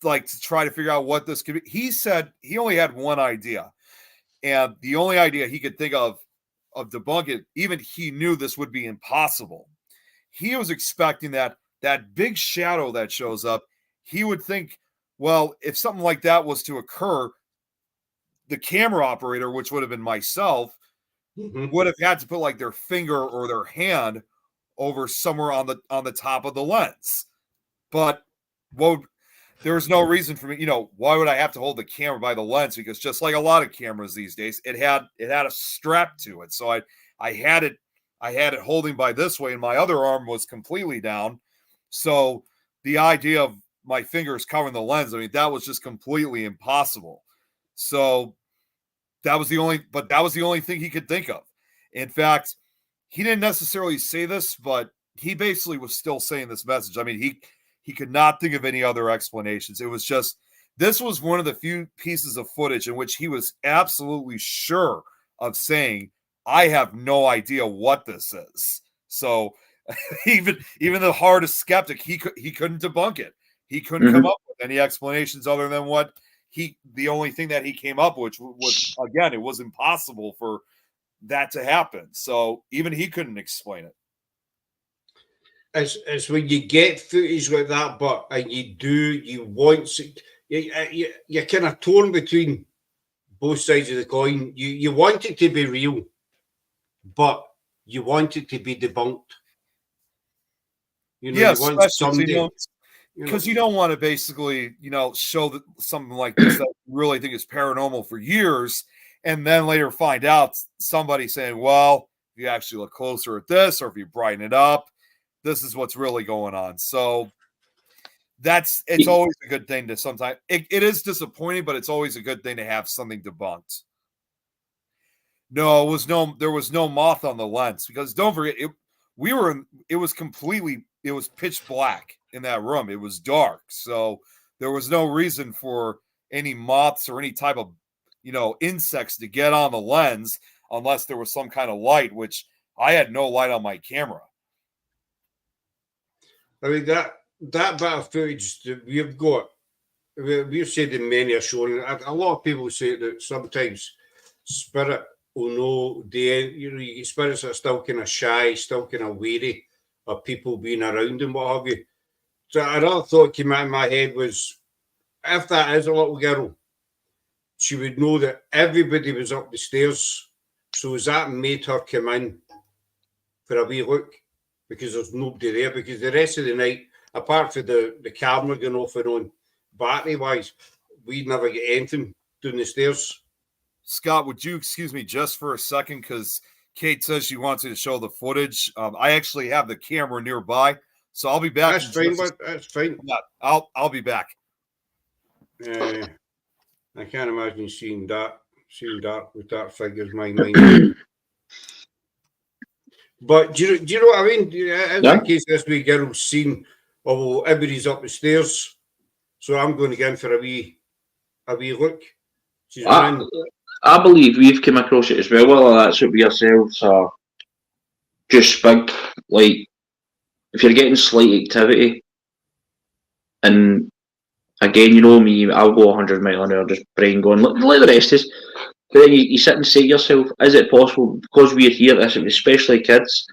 like, to try to figure out what this could be. He said he only had one idea, and the only idea he could think of debunking, even he knew this would be impossible. He was expecting that big shadow that shows up, he would think, well, if something like that was to occur, the camera operator, which would have been myself, would have had to put like their finger or their hand over somewhere on the top of the lens. But there was no reason for me, why would I have to hold the camera by the lens? Because just like a lot of cameras these days, it had a strap to it. So I had it holding by this way, and my other arm was completely down. So the idea of my fingers covering the lens, I mean, that was just completely impossible. So that was the only thing he could think of. In fact, he didn't necessarily say this, but he basically was still saying this message. I mean, he could not think of any other explanations. It was just, this was one of the few pieces of footage in which he was absolutely sure of saying, I have no idea what this is. So even the hardest skeptic, he couldn't debunk it. He couldn't come up with any explanations other than the only thing that he came up with was, again, it was impossible for that to happen. So even he couldn't explain it. It's when you get footage like that, but you want to, you're kind of torn between both sides of the coin. You want it to be real, but you want it to be debunked. Yes, you want someday, because you don't want to basically, show that something like this that you really think is paranormal for years, and then later find out somebody saying, well, if you actually look closer at this, or if you brighten it up, this is what's really going on. So it's always a good thing to sometimes, it is disappointing, but it's always a good thing to have something debunked. No, there was no moth on the lens, because don't forget, it was pitch black in that room. It was dark. So there was no reason for any moths or any type of, insects to get on the lens unless there was some kind of light, which I had no light on my camera. I mean, that bit of footage that we've got, we've said in many a show, and a lot of people say that sometimes spirit will know you get spirits that are still kind of shy, still kind of wary of people being around and what have you. So another thought came out in my head was, if that is a little girl, she would know that everybody was up the stairs. So has that made her come in for a wee look? Because there's nobody there. Because the rest of the night, apart from the camera going off and on, battery-wise, we never get anything down the stairs. Scott, would you excuse me just for a second? Because Kate says she wants you to show the footage. I actually have the camera nearby, so I'll be back. That's fine, but that's fine. Yeah, I'll be back. I can't imagine seeing dark with dark figures. My mind. But do you know what I mean? In that case, this wee girl's seen, well, everybody's up the stairs, so I'm going to go in for a wee look. I believe we've come across it as well. Whether that's what we ourselves are just SPIG. Like, if you're getting slight activity, and again, you know me, I'll go 100 mile an hour, just brain going, like the rest is. But then you sit and say to yourself, is it possible, because we're here, especially kids,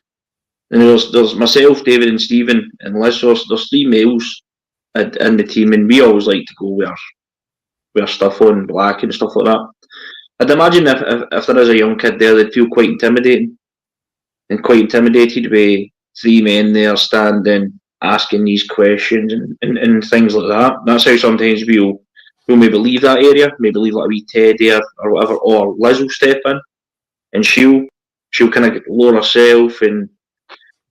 and there's myself, David and Stephen and Liz, there's 3 males in the team, and we always like to go wear stuff on black and stuff like that. I'd imagine if there is a young kid there, they'd feel quite intimidated with 3 men there standing, asking these questions and things like that. That's how sometimes we'll maybe leave that area, maybe leave like a wee Teddy or whatever, or Liz will step in and she'll kind of lower herself and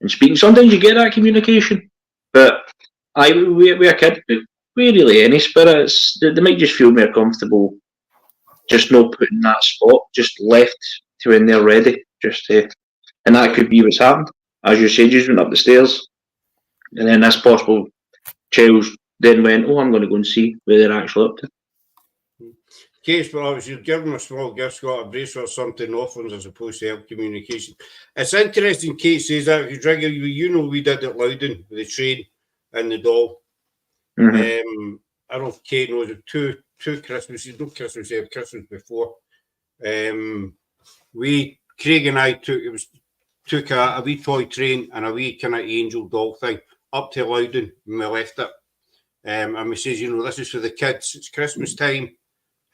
speak. Sometimes you get that communication, but we're a kid. really any spirits. They might just feel more comfortable just not put in that spot, just left to when they're ready. And that could be what's happened. As you said, you went up the stairs, and then this possible child then went, "Oh, I'm going to go and see where they're actually up to." Case, but obviously, you're giving them a small gift, got a bracelet or something, offerings as opposed to help communication. It's interesting, Kate says that, because Rigga, you know, we did it Loudon with the train and the doll. Mm-hmm. I don't know if Kate knows it, two Christmases, no Christmas Eve, Christmas before. Craig and I took a wee toy train and a wee kind of angel doll thing up to Loudon, and we left it. And we says, you know, this is for the kids. It's Christmas time.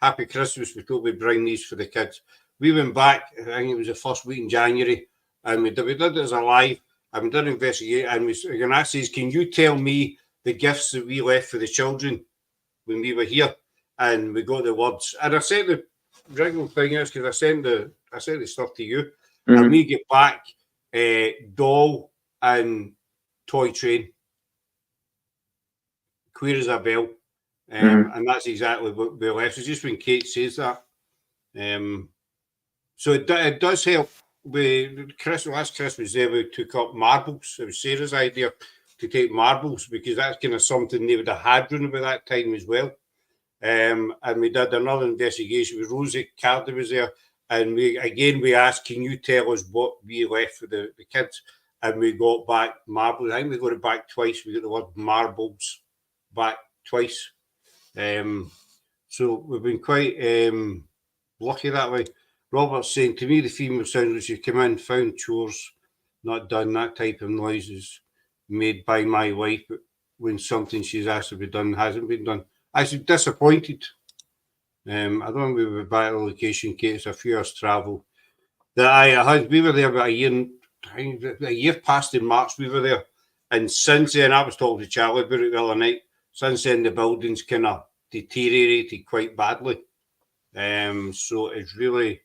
Happy Christmas. We thought we'd bring these for the kids. We went back, I think it was the first week in January, and we did it as a live, and we did investigate, and we says, can you tell me the gifts that we left for the children when we were here? And we got the words. And I said the regular thing is, because I sent the stuff to you, and we get back doll and toy train. Queer as a bell. And that's exactly what we left. It's just when Kate says that. So it does help. Last Christmas Day, we took up marbles. It was Sarah's idea to take marbles, because that's kind of something they would have had round about that time as well. And we did another investigation with Rosie Carter was there. And we asked, can you tell us what we left for the kids? And we got back marbles. I think we got it back twice. We got the word marbles back twice. So we've been quite lucky that way. Robert's saying, to me, the female soundless, you come in, found chores not done, that type of noise is made by my wife, but when something she's asked to be done hasn't been done. I was disappointed. I don't think we were back at the location, Kate. It's a few hours travel. We were there about a year past in March, we were there. And since then, I was talking to Charlie about it the other night. Since then, the building's kind of deteriorated quite badly. So it's really,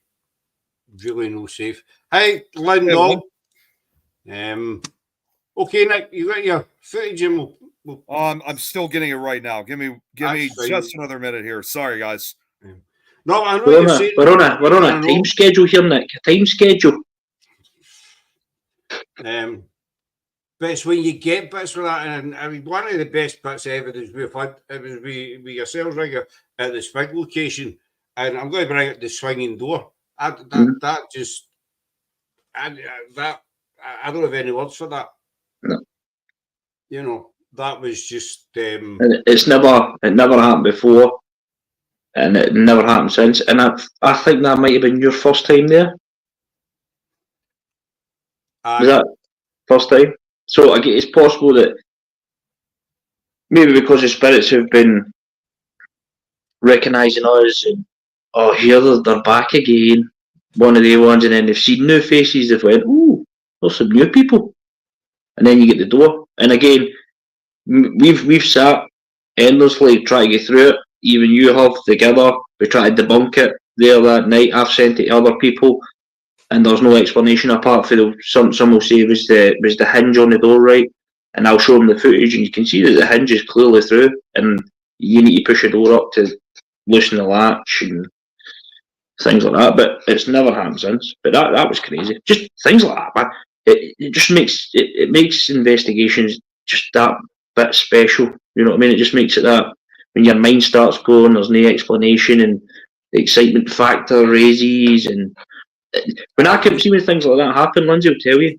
really no safe. Hi, Lynn Dong. Okay, Nick, you got your footage and we'll I'm still getting it right now. Give me just another minute here. Sorry, guys. No, I know we're on a time schedule here, Nick. A time schedule. But it's when you get bits for that, and I mean, one of the best bits ever is we've had, it was with yourselves, Rigga, at the SPIG location, and I'm going to bring out the swinging door. I don't have any words for that. No. You know, that was just. It never happened before, and it never happened since. And I think that might have been your first time there. Was that first time? So again, it's possible that maybe because the spirits have been recognising us and here they're back again, one of the ones, and then they've seen new faces, they've went, oh, there's some new people, and then you get the door. And again, we've sat endlessly trying to get through it. Even you have together. We tried to debunk it there that night. I've sent it to other people, and there's no explanation apart from some will say it was the hinge on the door, right? And I'll show them the footage, and you can see that the hinge is clearly through, and you need to push the door up to loosen the latch and things like that. But it's never happened since. But that was crazy. Just things like that, man. It just makes investigations just that bit special. You know what I mean? It just makes it that when your mind starts going, there's no explanation, and the excitement factor raises. And when I come see when things like that happen, Lindsay will tell you.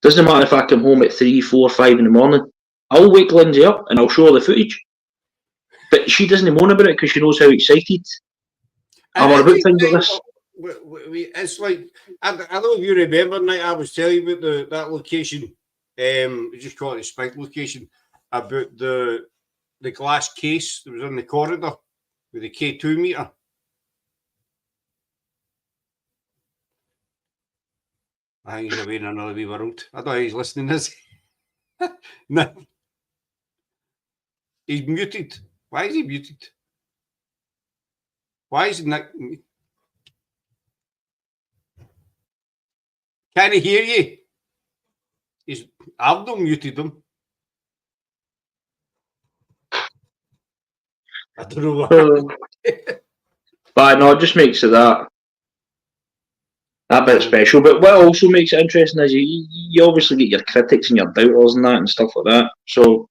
Doesn't matter if I come home at 3, 4, 5 in the morning. I'll wake Lindsay up and I'll show her the footage. But she doesn't moan about it because she knows how excited I'm about things like this. It's like, I don't know if you remember, Nick, I was telling you about that location, we just call it the SPIG location, about the glass case that was in the corridor with the K2 meter. I think he's away in another wee world. I don't know if he's listening, is he? No. He's muted. Why is he muted? Why is Nick? Can he hear you? I've not muted him. I don't know why. But no, it just makes it that bit special. But what also makes it interesting is you obviously get your critics and your doubters and that and stuff like that. So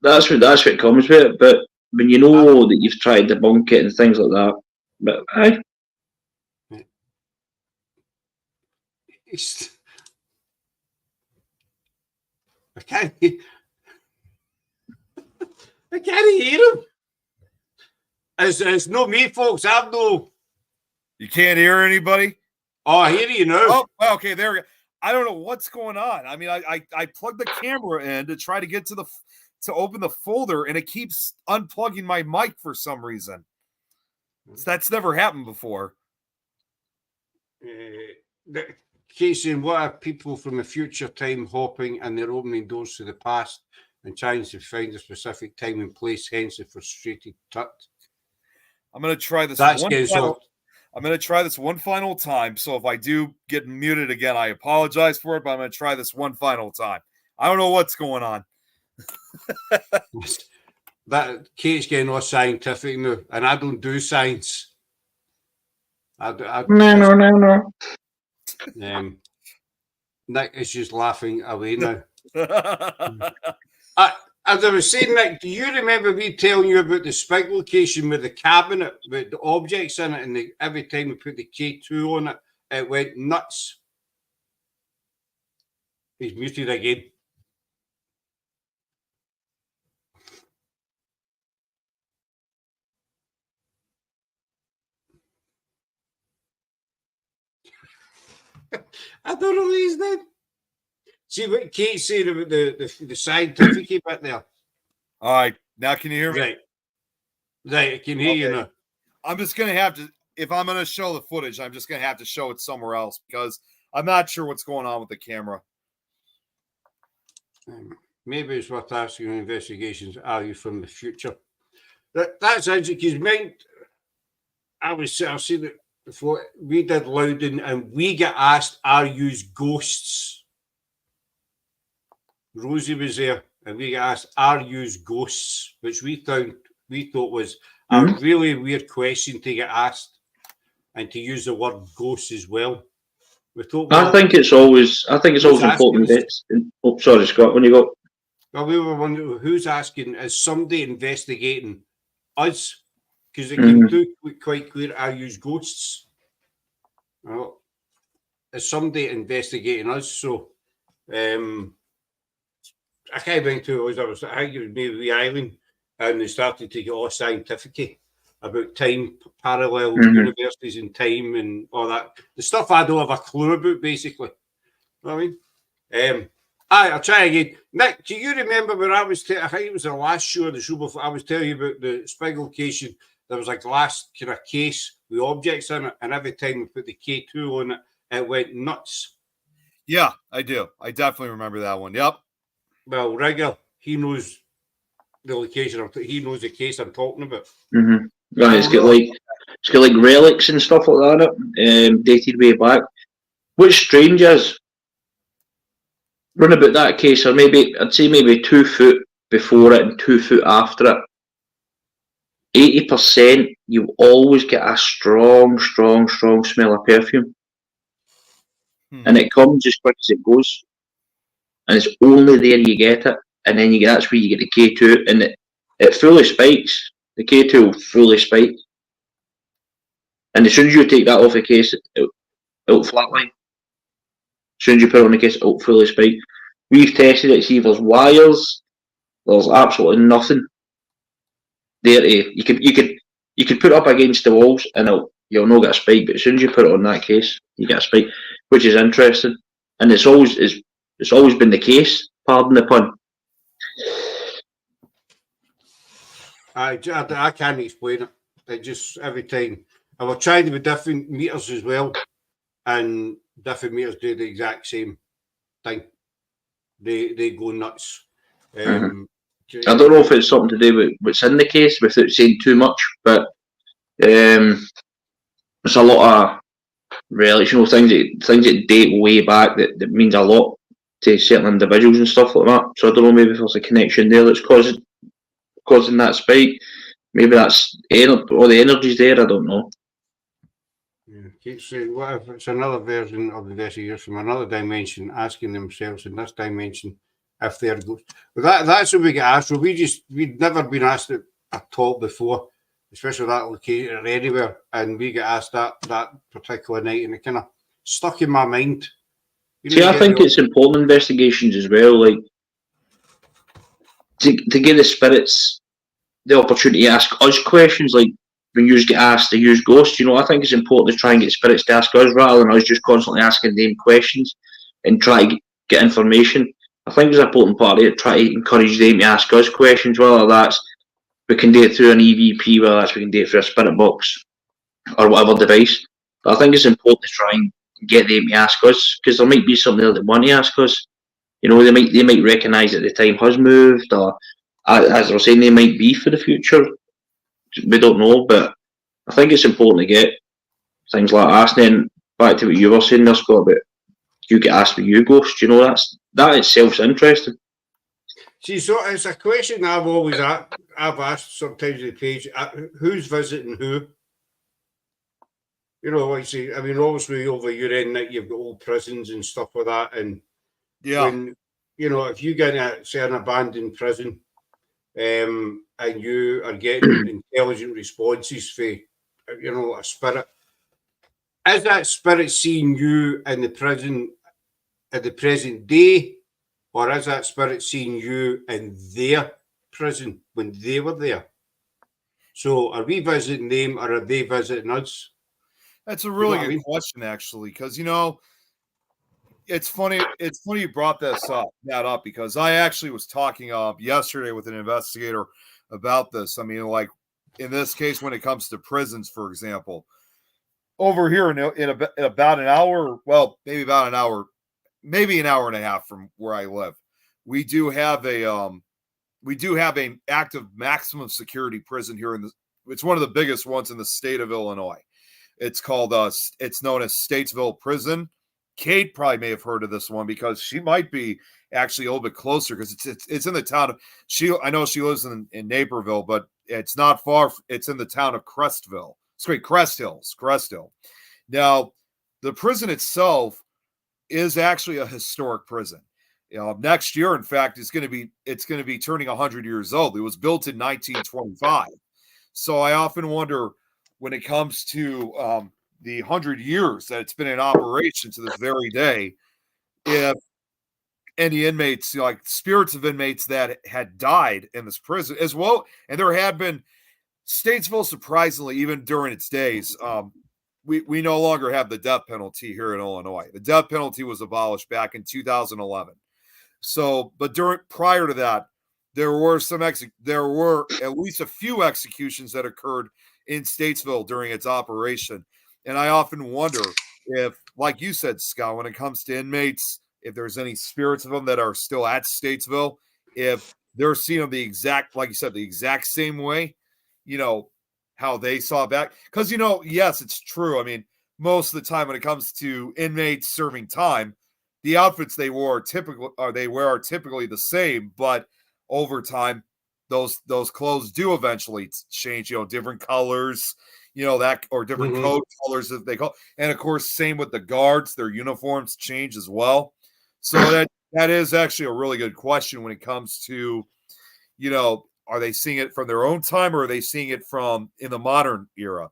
that's what comes with it. But when you know that you've tried to debunk it and things like that, but aye. I can't hear him. It's not me, folks. I've no. You can't hear anybody? Oh, I hear you now. Oh, okay, there we go. I don't know what's going on. I mean, I plugged the camera in to try to get to open the folder, and it keeps unplugging my mic for some reason. That's never happened before. Casey, what are people from the future time hopping and they're opening doors to the past and trying to find a specific time and place, hence the frustrated tut? I'm going to try this I'm going to try this one final time. So if I do get muted again, I apologize for it, but I'm going to try this one final time. I don't know what's going on. That Kate's getting all scientific now, and I don't do science. No. Nick is just laughing away now. As I was saying, Nick, do you remember me telling you about the SPIG location with the cabinet, with the objects in it, and every time we put the K2 on it, it went nuts? He's muted again. I don't know what he's done. See what Kate's saying about the scientific bit there. All right. Now can you hear me? Right, I can hear you now. I'm just going to have to, if I'm going to show the footage, I'm just going to have to show it somewhere else because I'm not sure what's going on with the camera. Maybe it's worth asking investigations. Are you from the future? That's interesting because I've seen it before. We did Loudon and we get asked, are you ghosts? Rosie was there and we got asked, are you ghosts? Which we thought was a really weird question to get asked and to use the word ghost as well. I think it's always important. Oh, sorry, Scott, when you go. Well, we were wondering who's asking, is somebody investigating us? Because they can do quite clear, are you ghosts? Well, is somebody investigating us? So, I can't think who it was. I think it was maybe the island, and they started to get all scientific about time, parallel universes and time and all that. The stuff I don't have a clue about, basically. You know what I mean? I'll try again. Nick, do you remember when I was I think it was the last show of the show before I was telling you about the SPIG location? There was a glass kind of case with objects in it, and every time we put the K2 on it, it went nuts. Yeah, I do. I definitely remember that one. Yep. Well, Rigga, he knows the location. He knows the case I'm talking about. Right, it's got like relics and stuff like that, dated way back. What's strange is, run about that case, or maybe I'd say maybe 2 foot before it and 2 foot after it. 80%, you always get a strong smell of perfume, and it comes as quick as it goes, and it's only there you get it, and then that's where you get the K2, and it fully spikes. The K2 will fully spike, and as soon as you take that off the case, it'll flatline. As soon as you put it on the case, it'll fully spike. We've tested it, see if there's wires. There's absolutely nothing there. You could put it up against the walls and you'll not get a spike, but as soon as you put it on that case, you get a spike, which is interesting. And it's always been the case, pardon the pun. I can't explain it. It just every time. I was trying with different meters as well, and different meters do the exact same thing. They go nuts. I don't know if it's something to do with what's in the case without saying too much, but it's a lot of relics, things that date way back that means a lot to certain individuals and stuff like that. So I don't know, maybe if there's a connection there that's causing that spike. Maybe that's or the energy's there. I don't know. Yeah, keep saying, what if it's another version of the investigation from another dimension, asking themselves in this dimension if they're ghosts? Well, that's what we get asked. So we'd never been asked it at all before, especially that location or anywhere, and we get asked that particular night, and it kind of stuck in my mind. See, I think it's important investigations as well, like to give the spirits the opportunity to ask us questions, like when you get asked to use ghosts. I think it's important to try and get spirits to ask us rather than us just constantly asking them questions and try to get information. I think it's an important part of it, try to encourage them to ask us questions, whether that's we can do it through an EVP, whether that's we can do it through a spirit box or whatever device. But I think it's important to try and get them to ask us, because there might be something there that want to ask us. They might recognise that the time has moved, or as I was saying, they might be for the future. We don't know, but I think it's important to get things like that. And then back to what you were saying there, Scott, about you get asked what you ghost. That itself's interesting. See, so it's a question I've asked sometimes on the page, who's visiting who? Like say, I mean, obviously over your end, Nick, you've got old prisons and stuff like that. And when, if you get in say, an abandoned prison, and you are getting intelligent responses for, a spirit, is that spirit seeing you in the prison at the present day, or is that spirit seeing you in their prison when they were there? So are we visiting them, or are they visiting us? That's a really good question, actually, because it's funny. It's funny you brought that up because I actually was talking yesterday with an investigator about this. I mean, like in this case, when it comes to prisons, for example, over here in about an hour, well, maybe about an hour, maybe an hour and a half from where I live, we do have an active maximum security prison here it's one of the biggest ones in the state of Illinois. It's called it's known as Statesville Prison. Kate probably may have heard of this one because she might be actually a little bit closer because it's in the town of I know she lives in Naperville, but it's not far. It's in the town of Crestville. Crest Hill. Now, the prison itself is actually a historic prison. Next year, in fact, it's going to be turning 100 years old. It was built in 1925. So I often wonder when it comes to the 100 years that it's been in operation to this very day, if any inmates, like spirits of inmates that had died in this prison as well, and there had been Statesville, surprisingly, even during its days, we no longer have the death penalty here in Illinois. The death penalty was abolished back in 2011. So, but prior to that, there were at least a few executions that occurred in Statesville during its operation. And I often wonder if, like you said, Scott, when it comes to inmates, if there's any spirits of them that are still at Statesville, if they're seeing them the exact, like you said, the exact same way, how they saw back. Because, yes, it's true. I mean, most of the time when it comes to inmates serving time, the outfits they wear are typically the same, but over time, those clothes do eventually change, different colors, or different code colors that they call. And of course, same with the guards, their uniforms change as well. So that is actually a really good question when it comes to, are they seeing it from their own time or are they seeing it from in the modern era?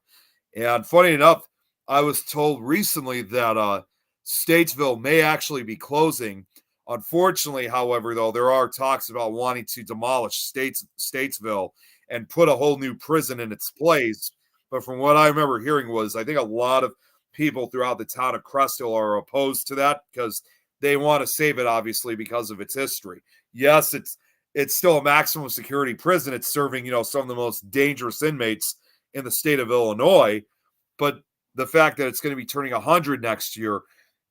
And funny enough, I was told recently that Statesville may actually be closing. Unfortunately, however, though, there are talks about wanting to demolish Statesville and put a whole new prison in its place. But from what I remember hearing was, I think a lot of people throughout the town of Crestville are opposed to that because they want to save it, obviously, because of its history. Yes, it's still a maximum security prison. It's serving, some of the most dangerous inmates in the state of Illinois. But the fact that it's going to be turning 100 next year,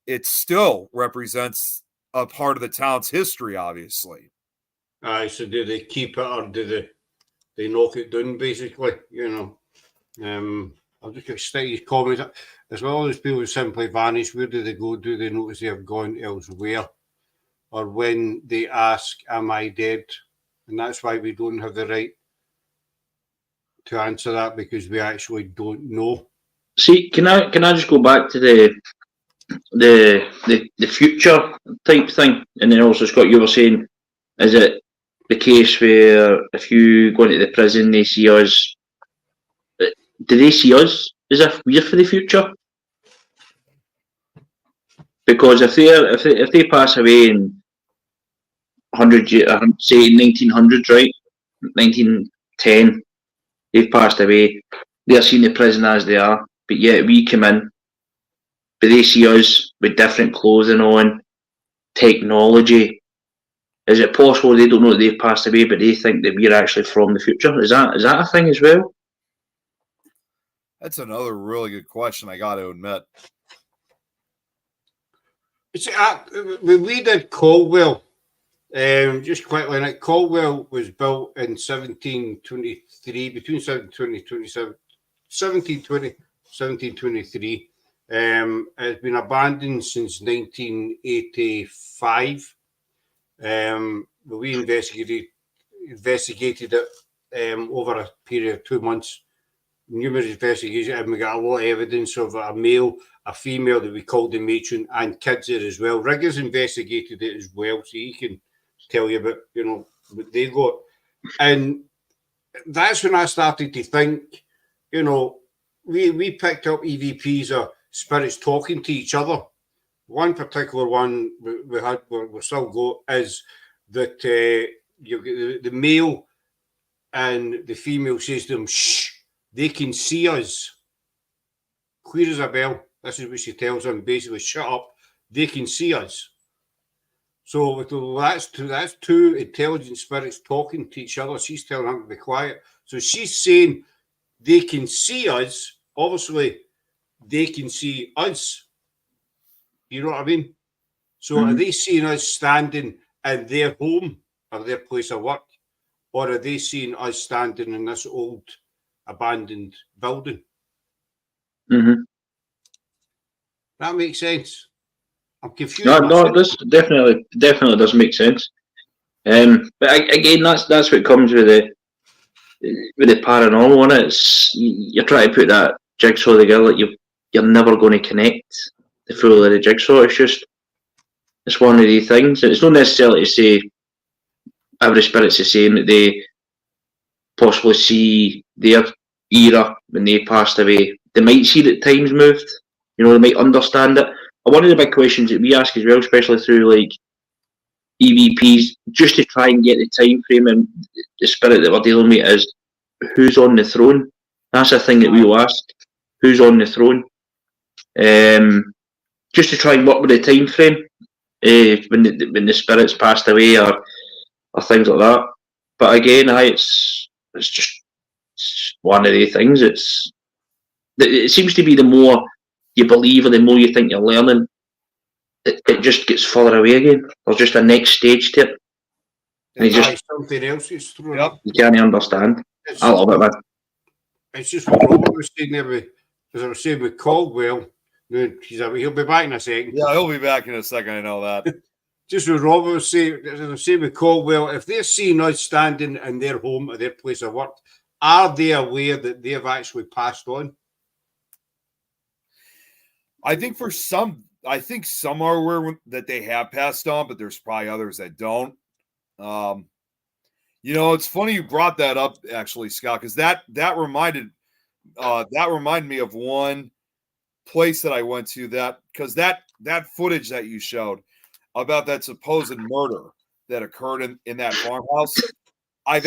it still represents a part of the town's history, obviously. So do they keep it or do they knock it down, basically? I'll just stick his comments. As well as people simply vanish, where do they go? Do they notice they have gone elsewhere? Or when they ask, am I dead? And that's why we don't have the right to answer that because we actually don't know. See, can I just go back to the future type thing, and then also Scott, you were saying, is it the case where if you go into the prison, they see us? Do they see us as if we're for the future? Because if they pass away in 100 years, say 1900s, right, 1910, they've passed away. They're seeing the prison as they are, but yet we come in, but they see us with different clothing on, technology. Is it possible they don't know that they've passed away, but they think that we're actually from the future? Is that a thing as well? That's another really good question, I got to admit. It's when we did Caldwell, just quickly, like Caldwell was built in 1723, between 1720, 1723. It's been abandoned since 1985. We investigated it over a period of 2 months. Numerous investigations, and we got a lot of evidence of a male, a female that we called the matron, and kids there as well. Rigga's investigated it as well, so he can tell you about, what they got. And that's when I started to think, we picked up EVPs or spirits talking to each other. One particular one we still got is that you get the male and the female says to them, shh, they can see us. Clear as a bell. This is what she tells them, basically, shut up, they can see us. So that's two intelligent spirits talking to each other. She's telling them to be quiet. So she's saying they can see us. Obviously, they can see us. You know what I mean? So Are they seeing us standing in their home or their place of work? Or are they seeing us standing in this old abandoned building? Mm-hmm. That makes sense. I'm confused. No, this definitely does make sense. But again, that's what comes with the paranormal. It's you're trying to put that jigsaw together. You're never going to connect the full of the jigsaw. It's one of the things. It's not necessarily to say every spirit's the same, that they possibly see their era when they passed away. They might see that time's moved. They might understand it. One of the big questions that we ask as well, especially through like EVPs, just to try and get the time frame and the spirit that we're dealing with, is who's on the throne. That's a thing that we will ask. Who's on the throne? Just to try and work with the time frame when the spirits passed away or things like that. But again, it's just one of the things. It seems to be the more you believe or the more you think you're learning, it just gets further away again. There's just a next stage to it. And something else is thrown up. You can't understand. I love it, man. It's just what Robert was saying there, as I was saying with Caldwell. He'll be back in a second. Yeah, he'll be back in a second. I know that. Just what Robert was saying, as I was saying with Caldwell, if they're seeing us standing in their home or their place of work, are they aware that they've actually passed on? I think some are aware that they have passed on, but there's probably others that don't. It's funny you brought that up, actually, Scott, because that reminded me of one place that I went to, because that footage that you showed about that supposed murder that occurred in that farmhouse. I've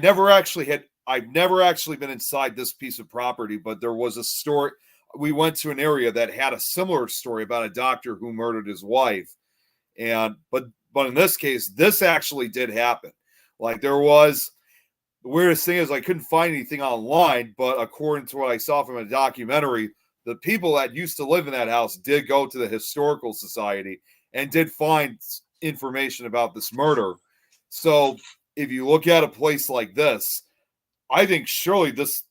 never actually been inside this piece of property, but there was a story. We went to an area that had a similar story about a doctor who murdered his wife. But in this case, this actually did happen. Like, there was, the weirdest thing is I couldn't find anything online, but according to what I saw from a documentary, the people that used to live in that house did go to the historical society and did find information about this murder. So if you look at a place like this, I think surely this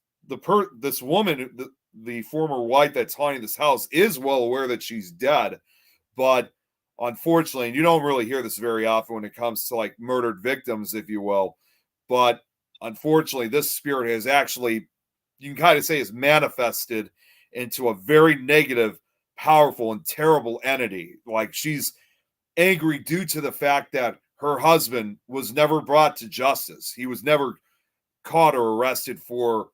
woman, the former wife that's haunting this house, is well aware that she's dead. But unfortunately, and you don't really hear this very often when it comes to like murdered victims, if you will, but unfortunately, this spirit has actually, you can kind of say, is manifested into a very negative, powerful, and terrible entity. Like, she's angry due to the fact that her husband was never brought to justice. He was never caught or arrested for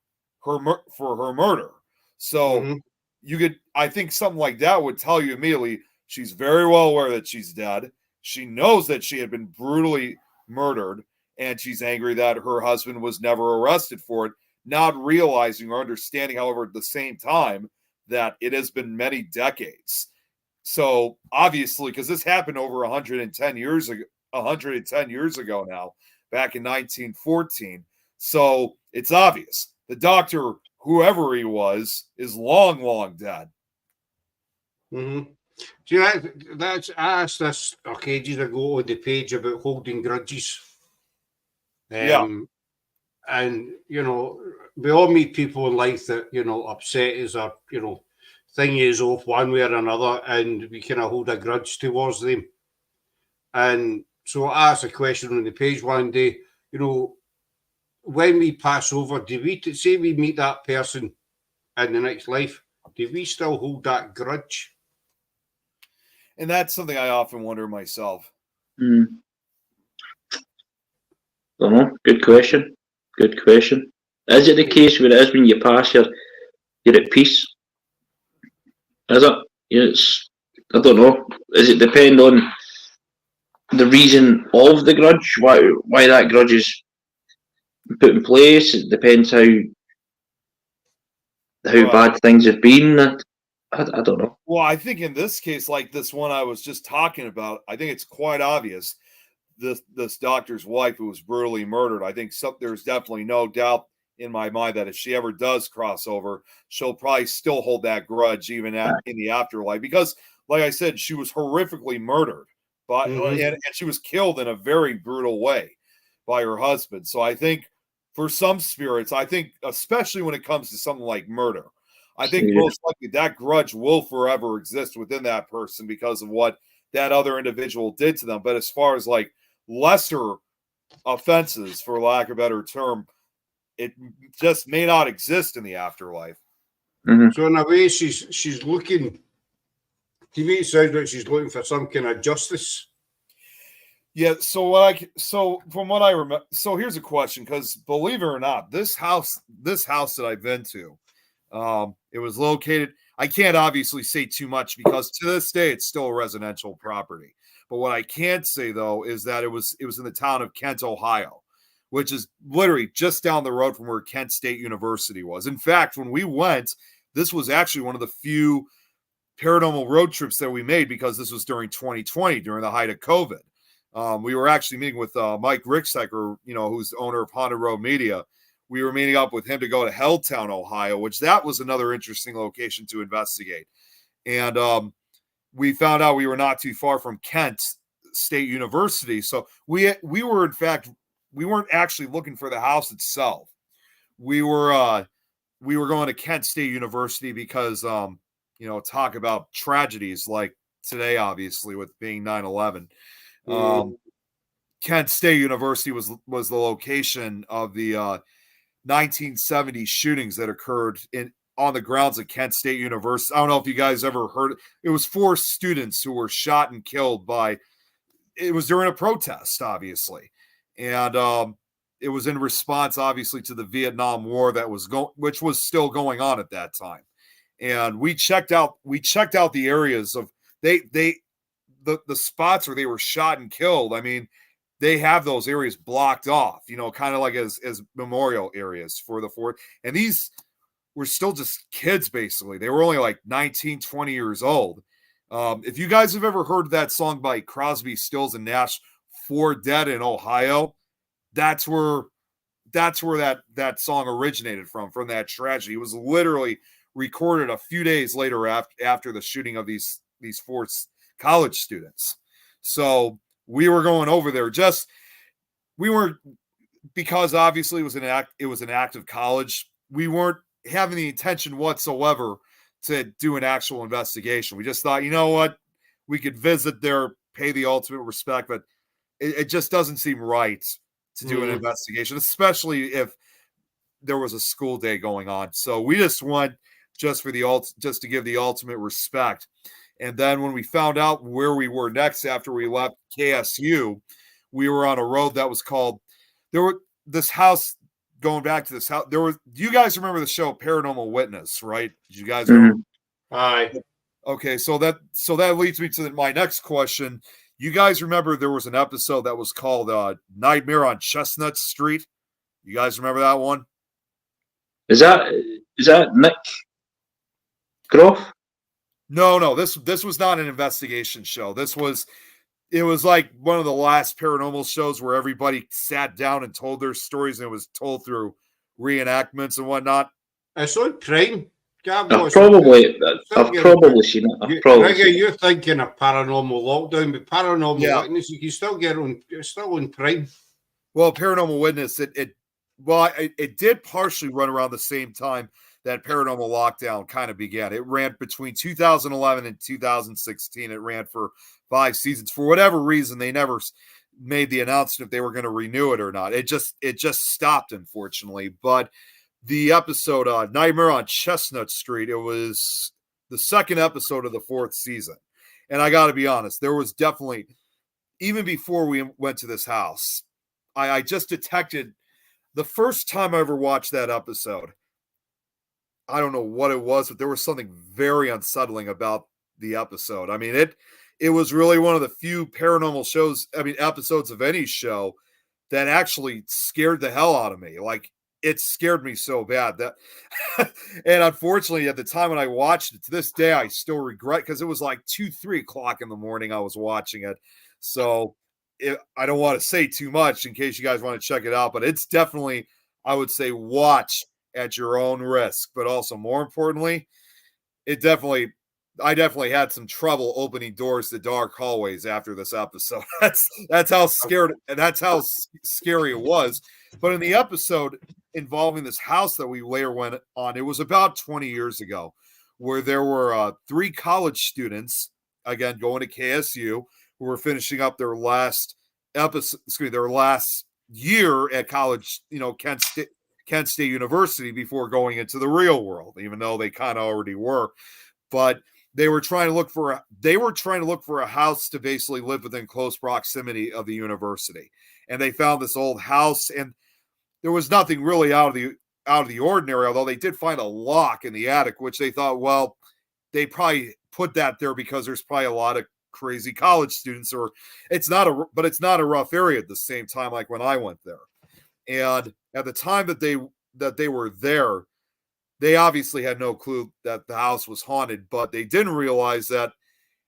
her murder. So you could, I think something like that would tell you immediately she's very well aware that she's dead. She knows that she had been brutally murdered, and she's angry that her husband was never arrested for it, not realizing or understanding, however, at the same time, that it has been many decades. So obviously, because this happened over 110 years ago now, back in 1914. So it's obvious the doctor, whoever he was, is long, long dead. See, that's I asked this ages ago on the page about holding grudges. And you know, we all meet people in life that, you know, upset us or, you know, thing is off one way or another, and we kind of hold a grudge towards them. And so I asked a question on the page one day, you know, when we pass over, do we say we meet that person in the next life? Do we still hold that grudge? And that's something I often wonder myself. Don't know. Good question. Good question. Is it the case where it is when you pass, you're at peace? Is it? It's, I don't know. Does it depend on the reason of the grudge? Why that grudge is put in place? It depends how bad things have been. I don't know. Well, I think in this case, like this one I was just talking about, I think it's quite obvious this doctor's wife who was brutally murdered. I think there's definitely no doubt in my mind that if she ever does cross over, she'll probably still hold that grudge even in the afterlife, because, like I said, she was horrifically murdered, and she was killed in a very brutal way by her husband. So I think for some spirits, I think especially when it comes to something like murder, I think most likely that grudge will forever exist within that person because of what that other individual did to them. But as far as like lesser offenses, for lack of a better term, it just may not exist in the afterlife. So in a way, she's looking. To me, it sounds like she's looking for some kind of justice. Yeah. So from what I remember, so here's a question, because believe it or not, this house that I've been to, it was located. I can't obviously say too much because to this day it's still a residential property. But what I can say though is that it was in the town of Kent, Ohio, which is literally just down the road from where Kent State University was. In fact, when we went, this was actually one of the few paranormal road trips that we made, because this was during 2020, during the height of COVID. We were actually meeting with Mike Ricksecker, you know, who's the owner of Haunted Road Media. We were meeting up with him to go to Helltown, Ohio, which that was another interesting location to investigate. And we found out we were not too far from Kent State University. So we were, in fact, we weren't actually looking for the house itself. We were going to Kent State University because, you know, talk about tragedies like today, obviously, with being 9/11. Kent State University was the location of the 1970 shootings that occurred on the grounds of Kent State University. I don't know if you guys ever heard. It was 4 students who were shot and killed it was during a protest, obviously. And it was in response, obviously, to the Vietnam War which was still going on at that time. And we checked out the areas of the spots where they were shot and killed. I mean, they have those areas blocked off, you know, kind of like as memorial areas for the fort. And these were still just kids, basically. They were only like 19, 20 years old. If you guys have ever heard that song by Crosby, Stills, and Nash, 4 Dead in Ohio, that's where that song originated from that tragedy. It was literally recorded a few days later after the shooting of these 4 college students. So we were going over there because obviously it was an active college. We weren't having the intention whatsoever to do an actual investigation. We just thought, you know what, we could visit there, pay the ultimate respect, but it just doesn't seem right to do an investigation, especially if there was a school day going on. So we just went just for just to give the ultimate respect. And then when we found out where we were next after we left KSU, we were on a road that was called this house. Going back to this house, do you guys remember the show Paranormal Witness, right? Did you guys know? Aye. Okay, so that leads me to my next question. You guys remember there was an episode that was called Nightmare on Chestnut Street? You guys remember that one? Is that Nick Groff? No. This was not an investigation show. It was like one of the last paranormal shows where everybody sat down and told their stories, and it was told through reenactments and whatnot. It's on Prime. I've probably seen it. Rigga, you're thinking of Paranormal Lockdown, but Paranormal Witness, you can still get on. It's still on Prime. Well, Paranormal Witness, it did partially run around the same time that Paranormal Lockdown kind of began. It ran between 2011 and 2016. It ran for 5 seasons. For whatever reason, they never made the announcement if they were going to renew it or not. It just stopped, unfortunately. But the episode Nightmare on Chestnut Street, it was the second episode of the 4th season. And I got to be honest, there was definitely, even before we went to this house, I just detected the first time I ever watched that episode. I don't know what it was, but there was something very unsettling about the episode. I mean, it was really one of the few paranormal episodes of any show that actually scared the hell out of me. Like, it scared me so bad that, and unfortunately at the time when I watched it, to this day, I still regret, because it was like 2-3 o'clock in the morning I was watching it. So I don't want to say too much in case you guys want to check it out, but it's definitely, I would say, watch at your own risk. But also, more importantly, I definitely had some trouble opening doors to dark hallways after this episode. That's how scared, and that's how scary it was. But in the episode involving this house that we later went on, it was about 20 years ago, where there were 3 college students, again going to KSU, who were finishing up their last year at college, Kent State University, before going into the real world, even though they kind of already were. But they were trying to look for a house to basically live within close proximity of the university. And they found this old house, and there was nothing really out of the ordinary, although they did find a lock in the attic, which they thought, well, they probably put that there because there's probably a lot of crazy college students, or it's not a rough area at the same time, like when I went there. And at the time that they were there, they obviously had no clue that the house was haunted, but they didn't realize that.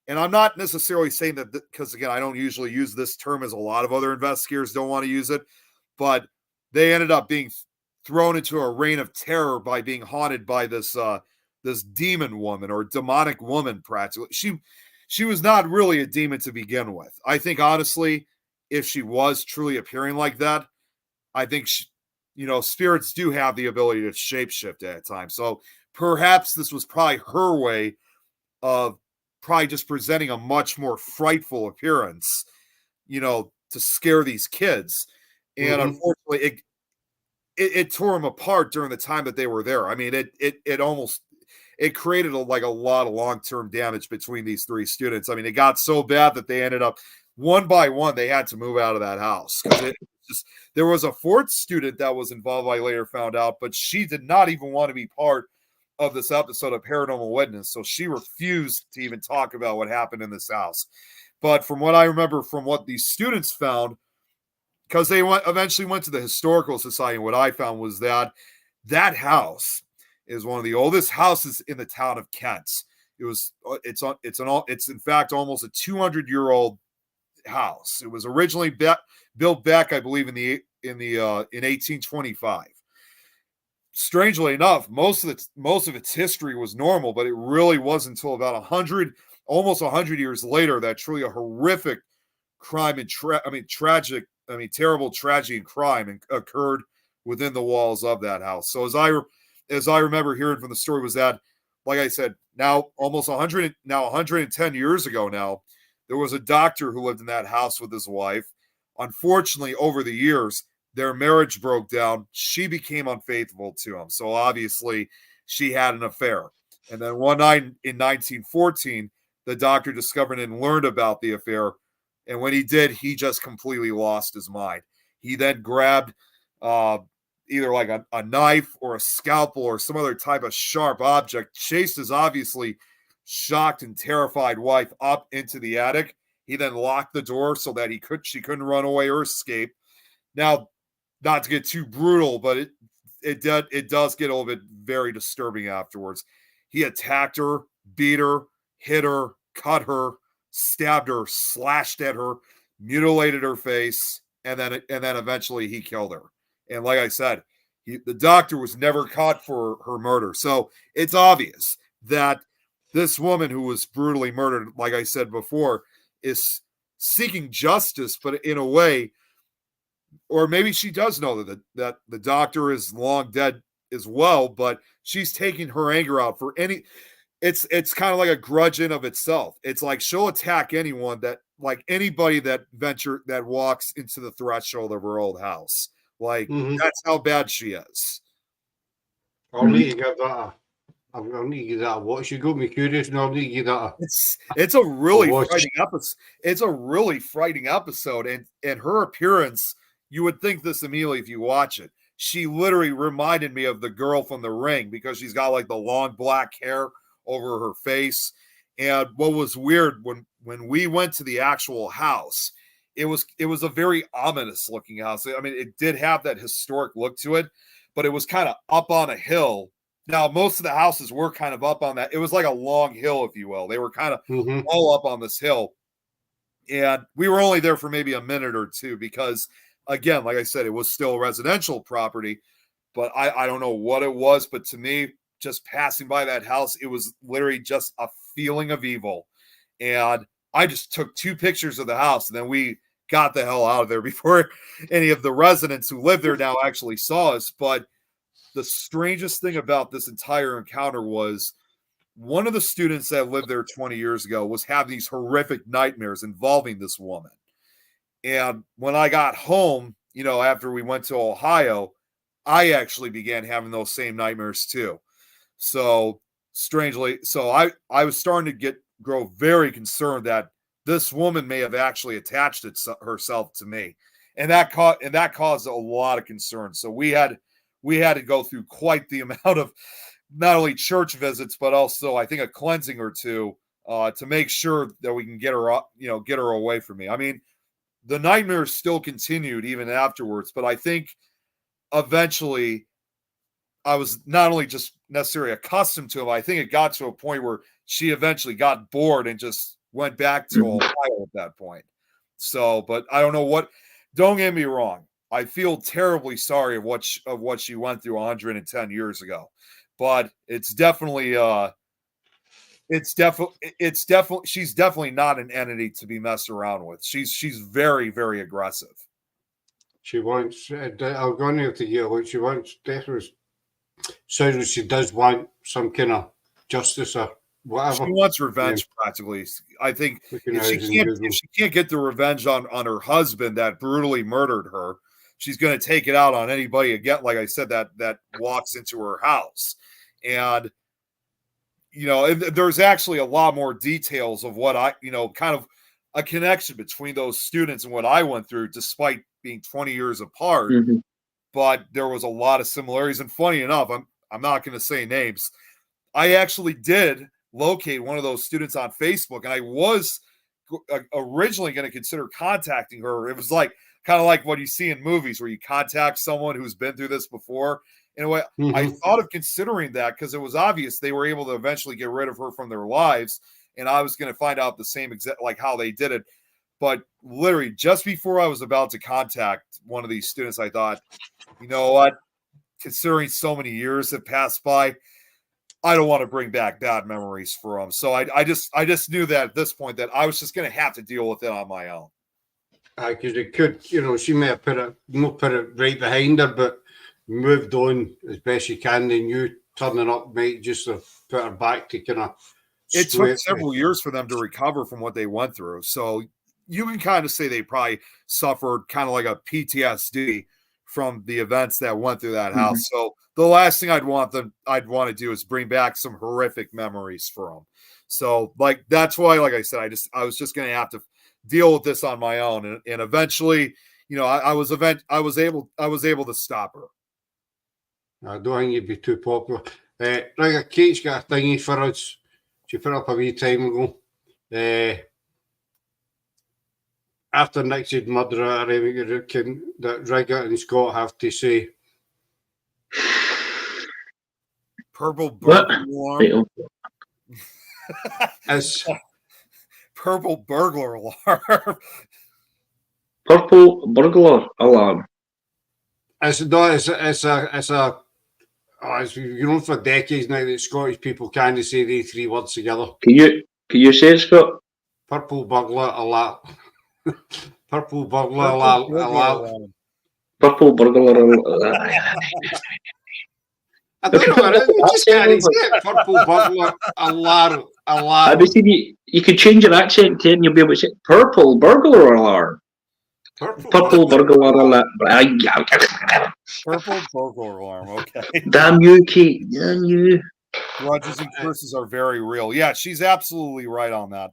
And I'm not necessarily saying that, because again, I don't usually use this term, as a lot of other investigators don't want to use it, but they ended up being thrown into a reign of terror by being haunted by this demon woman, or demonic woman, practically. She was not really a demon to begin with. I think, honestly, if she was truly appearing like that, I think spirits do have the ability to shapeshift at times. So perhaps this was probably her way of probably just presenting a much more frightful appearance, to scare these kids. And unfortunately, it tore them apart during the time that they were there. I mean, it created a lot of long-term damage between these 3 students. I mean, it got so bad that they ended up, one by one, they had to move out of that house. There was a 4th student that was involved, I later found out, but she did not even want to be part of this episode of Paranormal Witness. So she refused to even talk about what happened in this house. But from what I remember, from what these students found, because they eventually went to the Historical Society, and what I found was that house is one of the oldest houses in the town of Kent. It's in fact almost a 200-year-old house. It was originally built back, I believe, in 1825. Strangely enough, most of its history was normal, but it really wasn't until about almost 100 years later, that truly a horrific crime and terrible tragedy and crime occurred within the walls of that house. So as I remember hearing from the story, was that, like I said, now 110 years ago now, there was a doctor who lived in that house with his wife. Unfortunately, over the years, their marriage broke down. She became unfaithful to him. So obviously she had an affair. And then one night in 1914, the doctor discovered and learned about the affair. And when he did, he just completely lost his mind. He then grabbed either like a knife or a scalpel or some other type of sharp object, chased his obviously shocked and terrified wife up into the attic. He then locked the door so that she couldn't run away or escape. Now, not to get too brutal, but it does get a little bit very disturbing afterwards. He attacked her, beat her, hit her, cut her, stabbed her, slashed at her, mutilated her face, and then eventually he killed her. And like I said, the doctor was never caught for her murder. So it's obvious that this woman who was brutally murdered, like I said before, is seeking justice, but in a way, or maybe she does know that the doctor is long dead as well, but she's taking her anger out for any. It's kind of like a grudge in of itself. It's like she'll attack anyone that, like anybody that walks into the threshold of her old house. Like that's how bad she is. I'll need to give that I'll need to give that a watch. You got me curious, and I'll need to give that It's a really frightening episode. It's a really frightening episode, and her appearance, you would think this immediately if you watch it. She literally reminded me of the girl from The Ring because she's got like the long black hair over her face. And what was weird when we went to the actual house, it was a very ominous looking house. I mean, it did have that historic look to it, but it was kind of up on a hill. Now, most of the houses were kind of up on that. It was like a long hill, if you will. They were kind of all up on this hill. And we were only there for maybe a minute or two because, again, like I said, it was still residential property. But I don't know what it was. But to me, just passing by that house, it was literally just a feeling of evil. And I just took 2 pictures of the house, and then we got the hell out of there before any of the residents who live there now actually saw us. But the strangest thing about this entire encounter was one of the students that lived there 20 years ago was having these horrific nightmares involving this woman. And when I got home, after we went to Ohio, I actually began having those same nightmares too. So strangely, I was starting to grow very concerned that this woman may have actually attached herself to me. And that caused a lot of concern. So we had to go through quite the amount of not only church visits, but also I think a cleansing or two to make sure that we can get her away from me. I mean, the nightmares still continued even afterwards, but I think eventually I was not only just necessarily accustomed to them, I think it got to a point where she eventually got bored and just went back to Ohio at that point. So, but I don't know what, don't get me wrong. I feel terribly sorry of what she went through 110 years ago, but she's definitely she's definitely not an entity to be messed around with. She's very, very aggressive. She wants. I'm going to have to get what she wants. Definitely sounds like she does want some kind of justice or whatever. She wants revenge, practically. I think if she can't get the revenge on her husband that brutally murdered her, she's going to take it out on anybody again, like I said, that walks into her house. And, there's actually a lot more details of what kind of a connection between those students and what I went through, despite being 20 years apart. Mm-hmm. But there was a lot of similarities. And funny enough, I'm not going to say names. I actually did locate one of those students on Facebook, and I was originally going to consider contacting her. It was like, kind of like what you see in movies where you contact someone who's been through this before. In a way, I thought of considering that because it was obvious they were able to eventually get rid of her from their lives. And I was going to find out the same exact, like how they did it. But literally just before I was about to contact one of these students, I thought, you know what, considering so many years have passed by, I don't want to bring back bad memories for them. So I just knew that at this point that I was just going to have to deal with it on my own. Because it could, she may have not put it right behind her, but moved on as best she can. Then you turning up might just have put her back to kind of. It took several years for them to recover from what they went through. So you can kind of say they probably suffered kind of like a PTSD from the events that went through that house. So the last thing I'd want to do is bring back some horrific memories for them. So like, that's why, like I said, I was just going to have to deal with this on my own. And eventually, you know, I was able to stop her. I don't think you'd be too popular. Rigga, Kate's got a thingy for us. She put up a wee time ago. After Nick's murder, I reckon that Rigga and Scott have to say Purple burglar alarm. As Purple burglar alarm. Purple burglar alarm. It's you know, for decades now that Scottish people can't say the three words together. Can you say it, Scott? Purple burglar alert. Purple burglar alert. Purple burglar alert. I don't know what it is. You just can't say it. Purple burglar alarm. I mean, you could change your accent to it and you'll be able to say purple burglar alarm. Purple burglar alarm. Purple burglar alarm. Okay. Damn you, Kate. Damn you. Grudges and curses are very real. Yeah, she's absolutely right on that.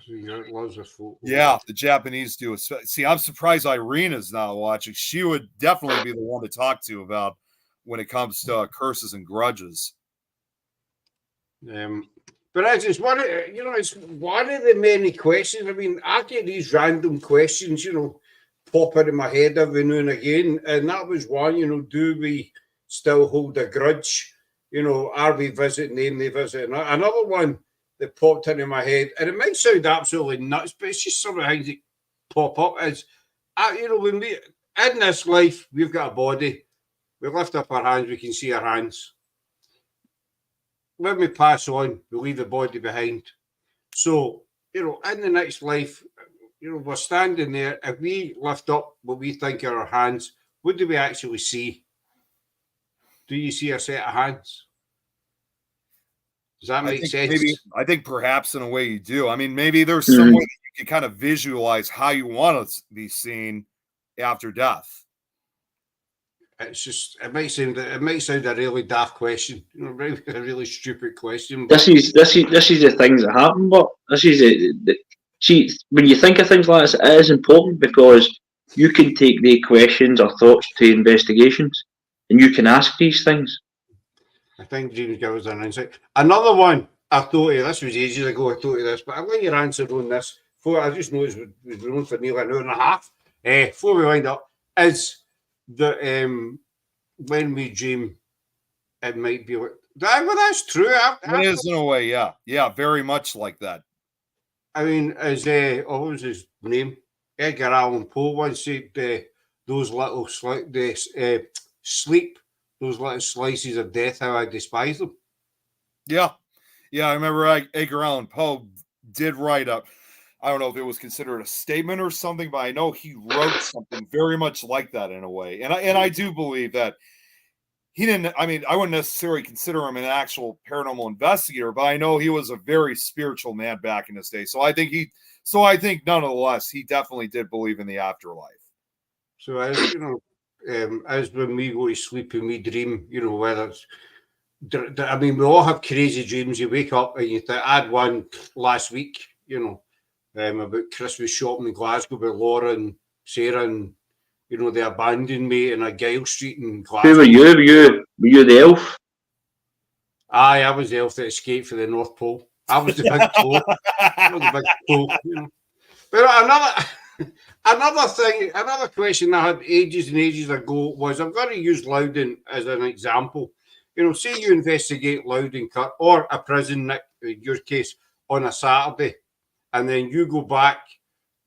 Yeah, the Japanese do. See, I'm surprised Irina's not watching. She would definitely be the one to talk to about when it comes to curses and grudges. But it's just one of, you know, it's one of the many questions. I mean, I get these random questions, you know, pop into my head every now and again. And that was one, you know, do we still hold a grudge? You know, are we visiting them, they visit? Another one that popped into my head, and it might sound absolutely nuts, but it's just some of the things that pop up is, you know, when we, in this life, we've got a body, we lift up our hands, we can see our hands. When we pass on, we leave the body behind. So, you know, in the next life, you know, we're standing there. If we lift up what we think are our hands, what do we actually see? Do you see a set of hands? Does that make sense? I think perhaps in a way you do. I mean, maybe there's some way that you can kind of visualize how you want to be seen after death. It's just it might sound a really daft question, you know, a really stupid question. This is the things that happen, but this is it. See, when you think of things like this, it is important because you can take the questions or thoughts to investigations, and you can ask these things. I think James gave us an insight. Another one I thought of, this was ages ago, I thought of this, but I'll let your answer on this. I just noticed we've been on for nearly an hour and a half. Before we wind up, is that when we dream, it might be like that. Well, that's true. It is in a way, yeah. Yeah, very much like that. I mean, as what was his name? Edgar Allan Poe once said, those little sleep, those little slices of death, how I despise them. Yeah. Yeah, I remember Edgar Allan Poe did write up. I don't know if it was considered a statement or something, but I know he wrote something very much like that in a way. And I do believe that he didn't, I mean, I wouldn't necessarily consider him an actual paranormal investigator, but I know he was a very spiritual man back in his day. So I think nonetheless, he definitely did believe in the afterlife. So as you know, as when we go to sleep and we dream, you know, whether it's, I mean, we all have crazy dreams. You wake up and you think, I had one last week, you know, about Christmas shopping in Glasgow with Laura and Sarah, and you know, they abandoned me in a Gyle Street in Glasgow. Who were you? Were you the elf? Aye, I was the elf that escaped for the North Pole. I was the big toe. I was the big toe, you know. But another question I had ages and ages ago was, I'm going to use Loudon as an example. You know, say you investigate Loudon Cut or a prison, Nick, in your case, on a Saturday, and then you go back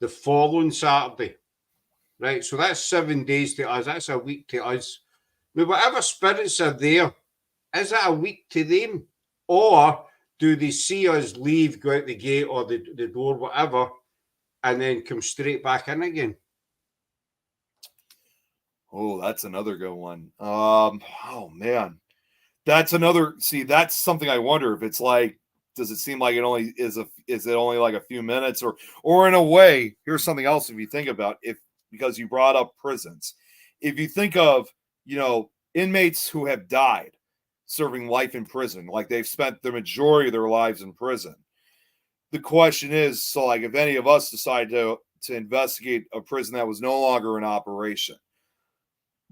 the following Saturday, right? So that's 7 days to us. That's a week to us. Now, whatever spirits are there, is that a week to them? Or do they see us leave, go out the gate or the door, whatever, and then come straight back in again? Oh, that's another good one. Oh, man. That's something I wonder if it's like, does it seem like it only is it only like a few minutes or in a way, here's something else if you think about because you brought up prisons. if you think of, inmates who have died serving life in prison, like they've spent the majority of their lives in prison. The question is, so like if any of us decide to investigate a prison that was no longer in operation,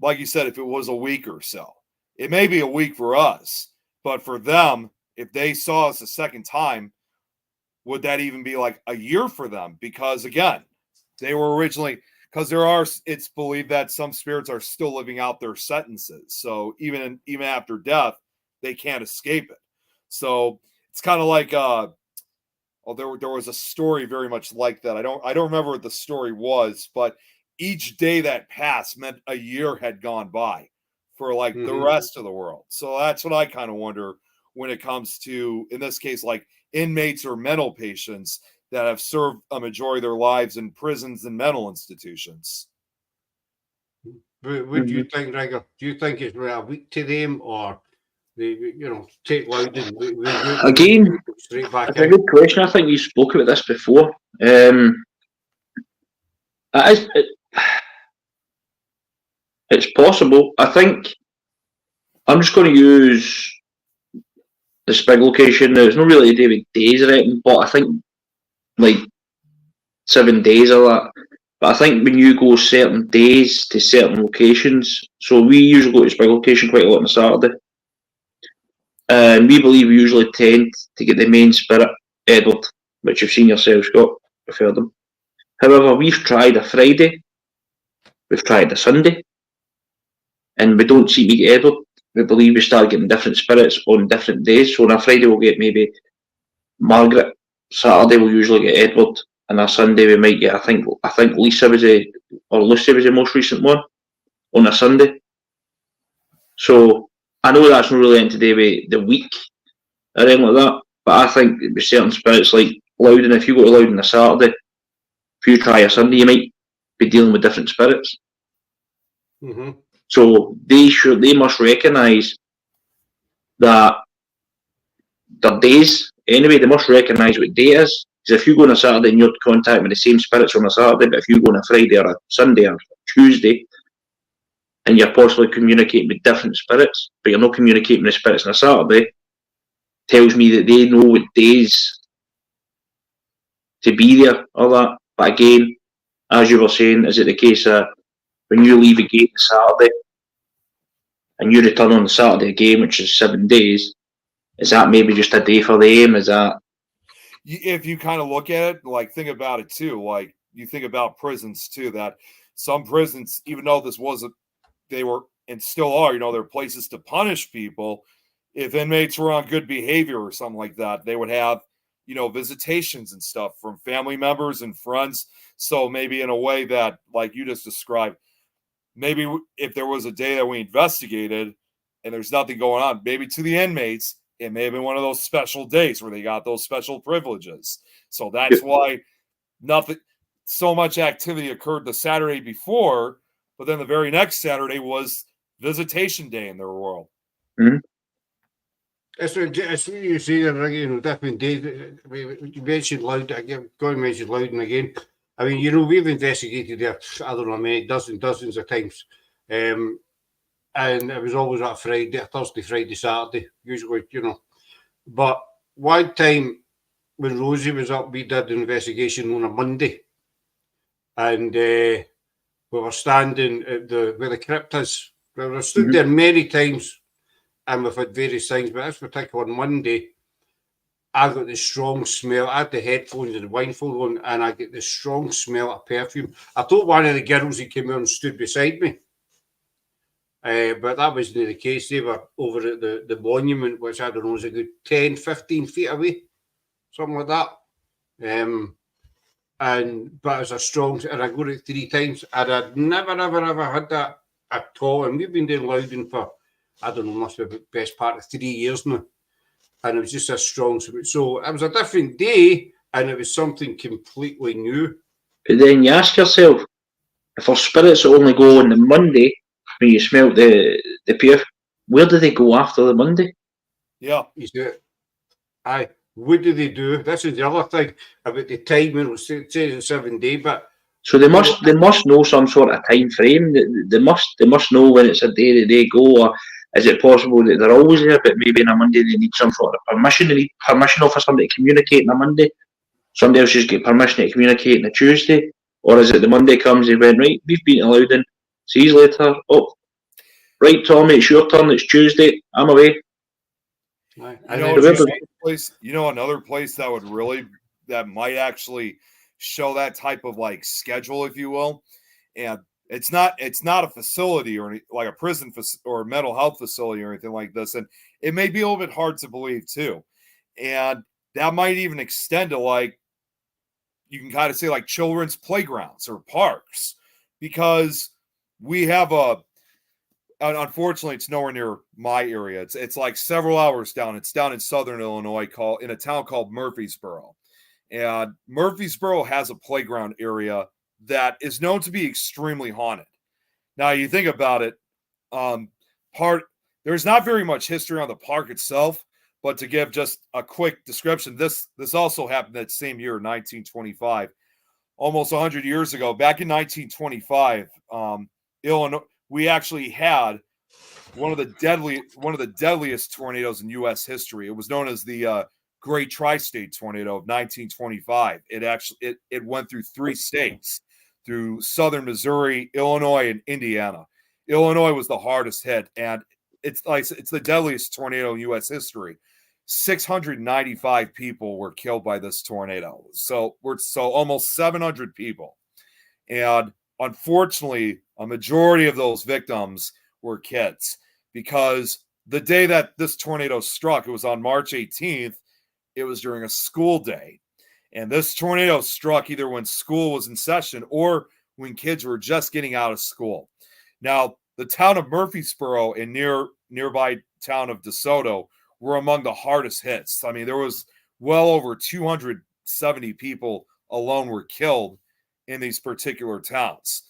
like you said, if it was a week or so, it may be a week for us, but for them, if they saw us a second time, would that even be like a year for them? Because again, they were originally, because it's believed that some spirits are still living out their sentences. So even after death, they can't escape it. So it's kind of like, there was a story very much like that. I don't remember what the story was, but each day that passed meant a year had gone by for like the rest of the world. So that's what I kind of wonder when it comes to, in this case, like inmates or mental patients that have served a majority of their lives in prisons and mental institutions. What do you think, Rigga? Do you think it's a week to them, or they, take Loudon? Again, straight back it's a good question. I think you spoke about this before. It's possible. I think I'm just going to use the SPIG location. It's not really to do with days, I reckon, but I think like 7 days of that. But I think when you go certain days to certain locations, so we usually go to SPIG location quite a lot on a Saturday. And we believe we usually tend to get the main spirit, Edward, which you've seen yourself, Scott. You've heard them. However, we've tried a Friday, we've tried a Sunday, and we don't seem to get Edward. We believe we start getting different spirits on different days. So on a Friday we'll get maybe Margaret. Saturday we'll usually get Edward, and a Sunday we might get, I think Lucy was the most recent one on a Sunday. So I know that's not really anything to do with the week or anything like that, but I think with certain spirits like Loudon, if you go to Loudon on a Saturday, if you try a Sunday, you might be dealing with different spirits. So they must recognise that their days, anyway, they must recognise what day it is. Because if you go on a Saturday and you're in contact with the same spirits on a Saturday, but if you go on a Friday or a Sunday or a Tuesday, and you're possibly communicating with different spirits, but you're not communicating with spirits on a Saturday, tells me that they know what days to be there, all that. But again, as you were saying, is it the case that when you leave a gate on Saturday and you return on the Saturday again, which is 7 days, is that maybe just a day for them? Is that, if you kind of look at it, like think about it too, like you think about prisons too, that some prisons, even though this wasn't, they were and still are, they're places to punish people. If inmates were on good behavior or something like that, they would have, visitations and stuff from family members and friends. So maybe in a way that, like you just described, maybe if there was a day that we investigated and there's nothing going on, maybe to the inmates, it may have been one of those special days where they got those special privileges. So that's why so much activity occurred the Saturday before, but then the very next Saturday was visitation day in their world. It's what you say, different days. You mentioned Loudon, I'm going to mention Loudon again. I mean, we've investigated there, I don't know, many dozens of times. And it was always a Friday, Thursday, Friday, Saturday, usually, But one time when Rosie was up, we did an investigation on a Monday. And we were standing at where the crypt is. We were stood there many times, and we've had various things, but this particular Monday, I got the strong smell. I had the headphones and the blindfold on, and I get the strong smell of perfume. I told one of the girls who came out and stood beside me, but that wasn't the case. They were over at the monument, which I don't know, is a good 10, 15 feet away, something like that. But it was a strong, and I got it 3 times, and I'd never, ever had that at all. And we've been doing Loudon for, I don't know, must be the best part of 3 years now. And it was just a strong, so it was a different day, and it was something completely new. But then you ask yourself, if our spirits only go on the Monday, when you smell the perfume, where do they go after the Monday? Yeah. Aye. What do they do? This is the other thing about the timing. It says it's 7 days, but So they must know some sort of time frame. They must know when it's a day that they go, or is it possible that they're always there, but maybe on a Monday they need some sort of permission? They need permission for somebody to communicate on a Monday. Somebody else just get permission to communicate on a Tuesday, or is it the Monday comes? They went right. We've been allowed in. See you later. Oh, right, Tommy, it's your turn. It's Tuesday. I'm away. Another place that would really, that might actually show that type of like schedule, if you will, and it's not a facility or like a prison or a mental health facility or anything like this, and it may be a little bit hard to believe too, and that might even extend to like, you can kind of say like children's playgrounds or parks, because we have unfortunately, it's nowhere near my area. It's like several hours down. It's down in southern Illinois, in a town called Murfreesboro. And Murfreesboro has a playground area that is known to be extremely haunted. Now, you think about it, there's not very much history on the park itself, but to give just a quick description, this also happened that same year, 1925, almost 100 years ago. Back in 1925, Illinois, we actually had one of the deadliest tornadoes in U.S. history. It was known as the Great Tri-State Tornado of 1925. It went through 3 states, through southern Missouri, Illinois, and Indiana. Illinois was the hardest hit, and it's the deadliest tornado in U.S. history. 695 people were killed by this tornado. So almost 700 people, and unfortunately, a majority of those victims were kids, because the day that this tornado struck, it was on March 18th. It was during a school day. And this tornado struck either when school was in session or when kids were just getting out of school. Now, the town of Murfreesboro and nearby town of DeSoto were among the hardest hits. I mean, there was well over 270 people alone were killed in these particular towns.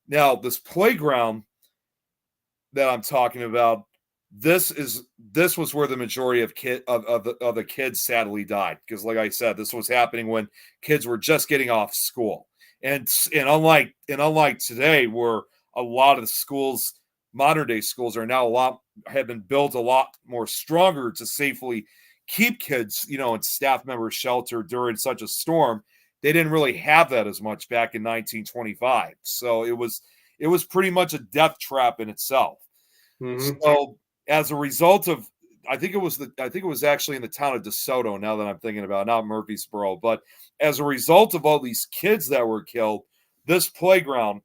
Now, this playground that I'm talking about, this was where the majority of the kids sadly died, because, like I said, this was happening when kids were just getting off school, and unlike today, where a lot of the schools, modern day schools, are now have been built a lot more stronger to safely keep kids, and staff members sheltered during such a storm. They didn't really have that as much back in 1925, so it was pretty much a death trap in itself. Mm-hmm. So, as a result of, I think it was actually in the town of DeSoto, now that I'm thinking about it, not Murfreesboro, but as a result of all these kids that were killed, this playground,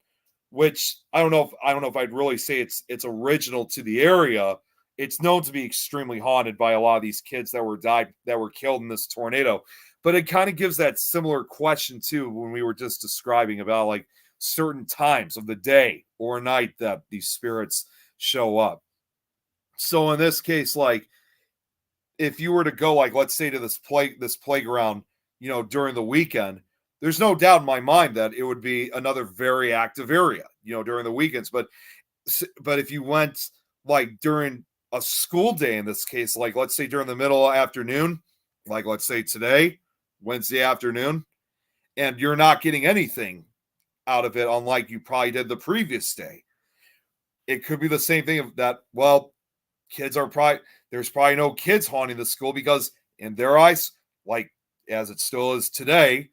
which I don't know if I'd really say it's original to the area, it's known to be extremely haunted by a lot of these kids that were killed in this tornado. But it kind of gives that similar question too, when we were just describing about like certain times of the day or night that these spirits show up. So in this case, like, if you were to go, like, let's say to this playground, during the weekend, there's no doubt in my mind that it would be another very active area, during the weekends. But if you went like during a school day, in this case, like, let's say during the middle afternoon, like, let's say today, Wednesday afternoon, and you're not getting anything out of it, unlike you probably did the previous day, it could be the same thing of that. Well, there's probably no kids haunting the school, because in their eyes, like as it still is today,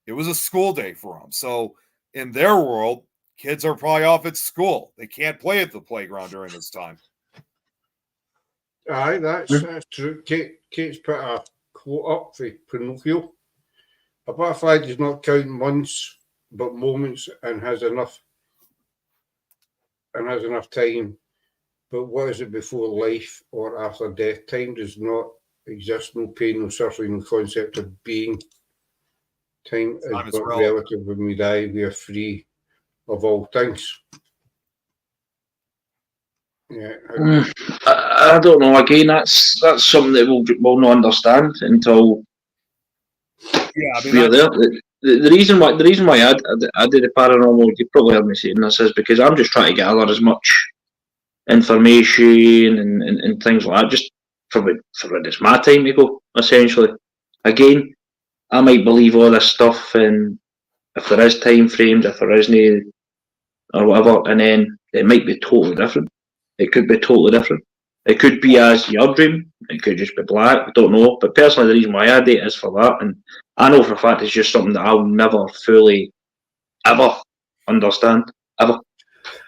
it was a school day for them. So in their world, kids are probably off at school. They can't play at the playground during this time. Aye, that's true. Kate's put a quote up for Pinocchio. A butterfly does not count months, but moments, and has enough time. But what is it before life or after death? Time does not exist, no pain, no suffering, no concept of being. Time is but relative. When we die, we are free of all things. Yeah, I don't know. Again, that's something that we'll not understand until we're there. The reason why I did the paranormal, you probably heard me saying this, is because I'm just trying to gather as much information and things like that, just for when it's my time to go, essentially. Again, I might believe all this stuff, and if there is time frames, if there isn't, or whatever, and then it might be totally different. It could be totally different. It could be as your dream. It could just be black. I don't know. But personally, the reason why I date is for that, and I know for a fact it's just something that I'll never fully ever understand ever.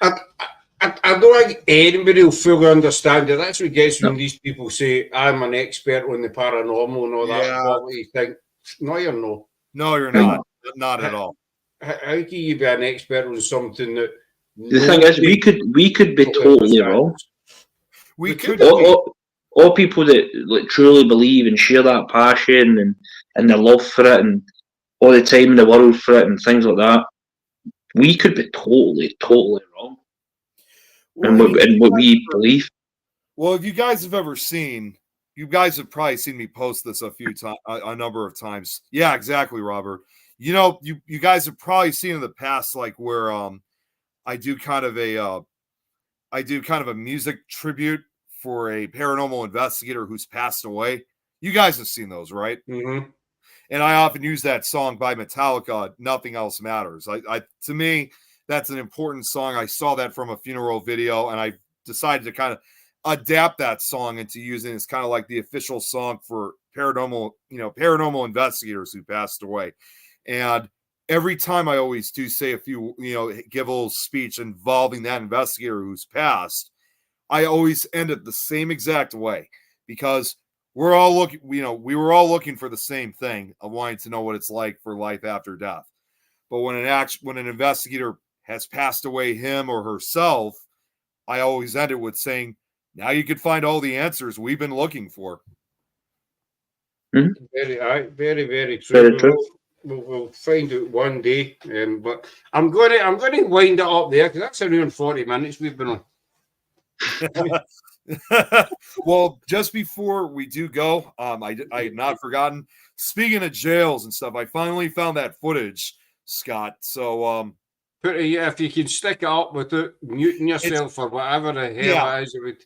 I don't think anybody will fully understand it. That's what gets when these people say, I'm an expert on the paranormal and all that. What you think? No, you're not. No, you're not. Not at all. How can you be an expert on something that... The thing is, we could be totally wrong. We could all people that like truly believe and share that passion and their love for it and all the time in the world for it and things like that, we could be totally wrong. And what we believe. Well, if you guys have ever seen, you guys have probably seen me post this a number of times. Yeah, exactly, Robert. You know, you guys have probably seen in the past, like where I do kind of a music tribute for a paranormal investigator who's passed away. You guys have seen those, right? Mm-hmm. And I often use that song by Metallica, Nothing Else Matters. To me, that's an important song. I saw that from a funeral video, and I decided to kind of adapt that song into using it as kind of like the official song for paranormal investigators who passed away. And every time I always do say a few, give a little speech involving that investigator who's passed, I always end it the same exact way, because we're all looking, we were all looking for the same thing of wanting to know what it's like for life after death. But when an investigator has passed away, him or herself, I always end it with saying, now you can find all the answers we've been looking for. Mm-hmm. Very, very true. Very true. We'll find out one day. But I'm going to wind it up there, because that's around 40 minutes we've been on. Well, just before we do go, I had not forgotten. Speaking of jails and stuff, I finally found that footage, Scott. So, if you can stick it up without muting yourself or whatever the hell it is, it would.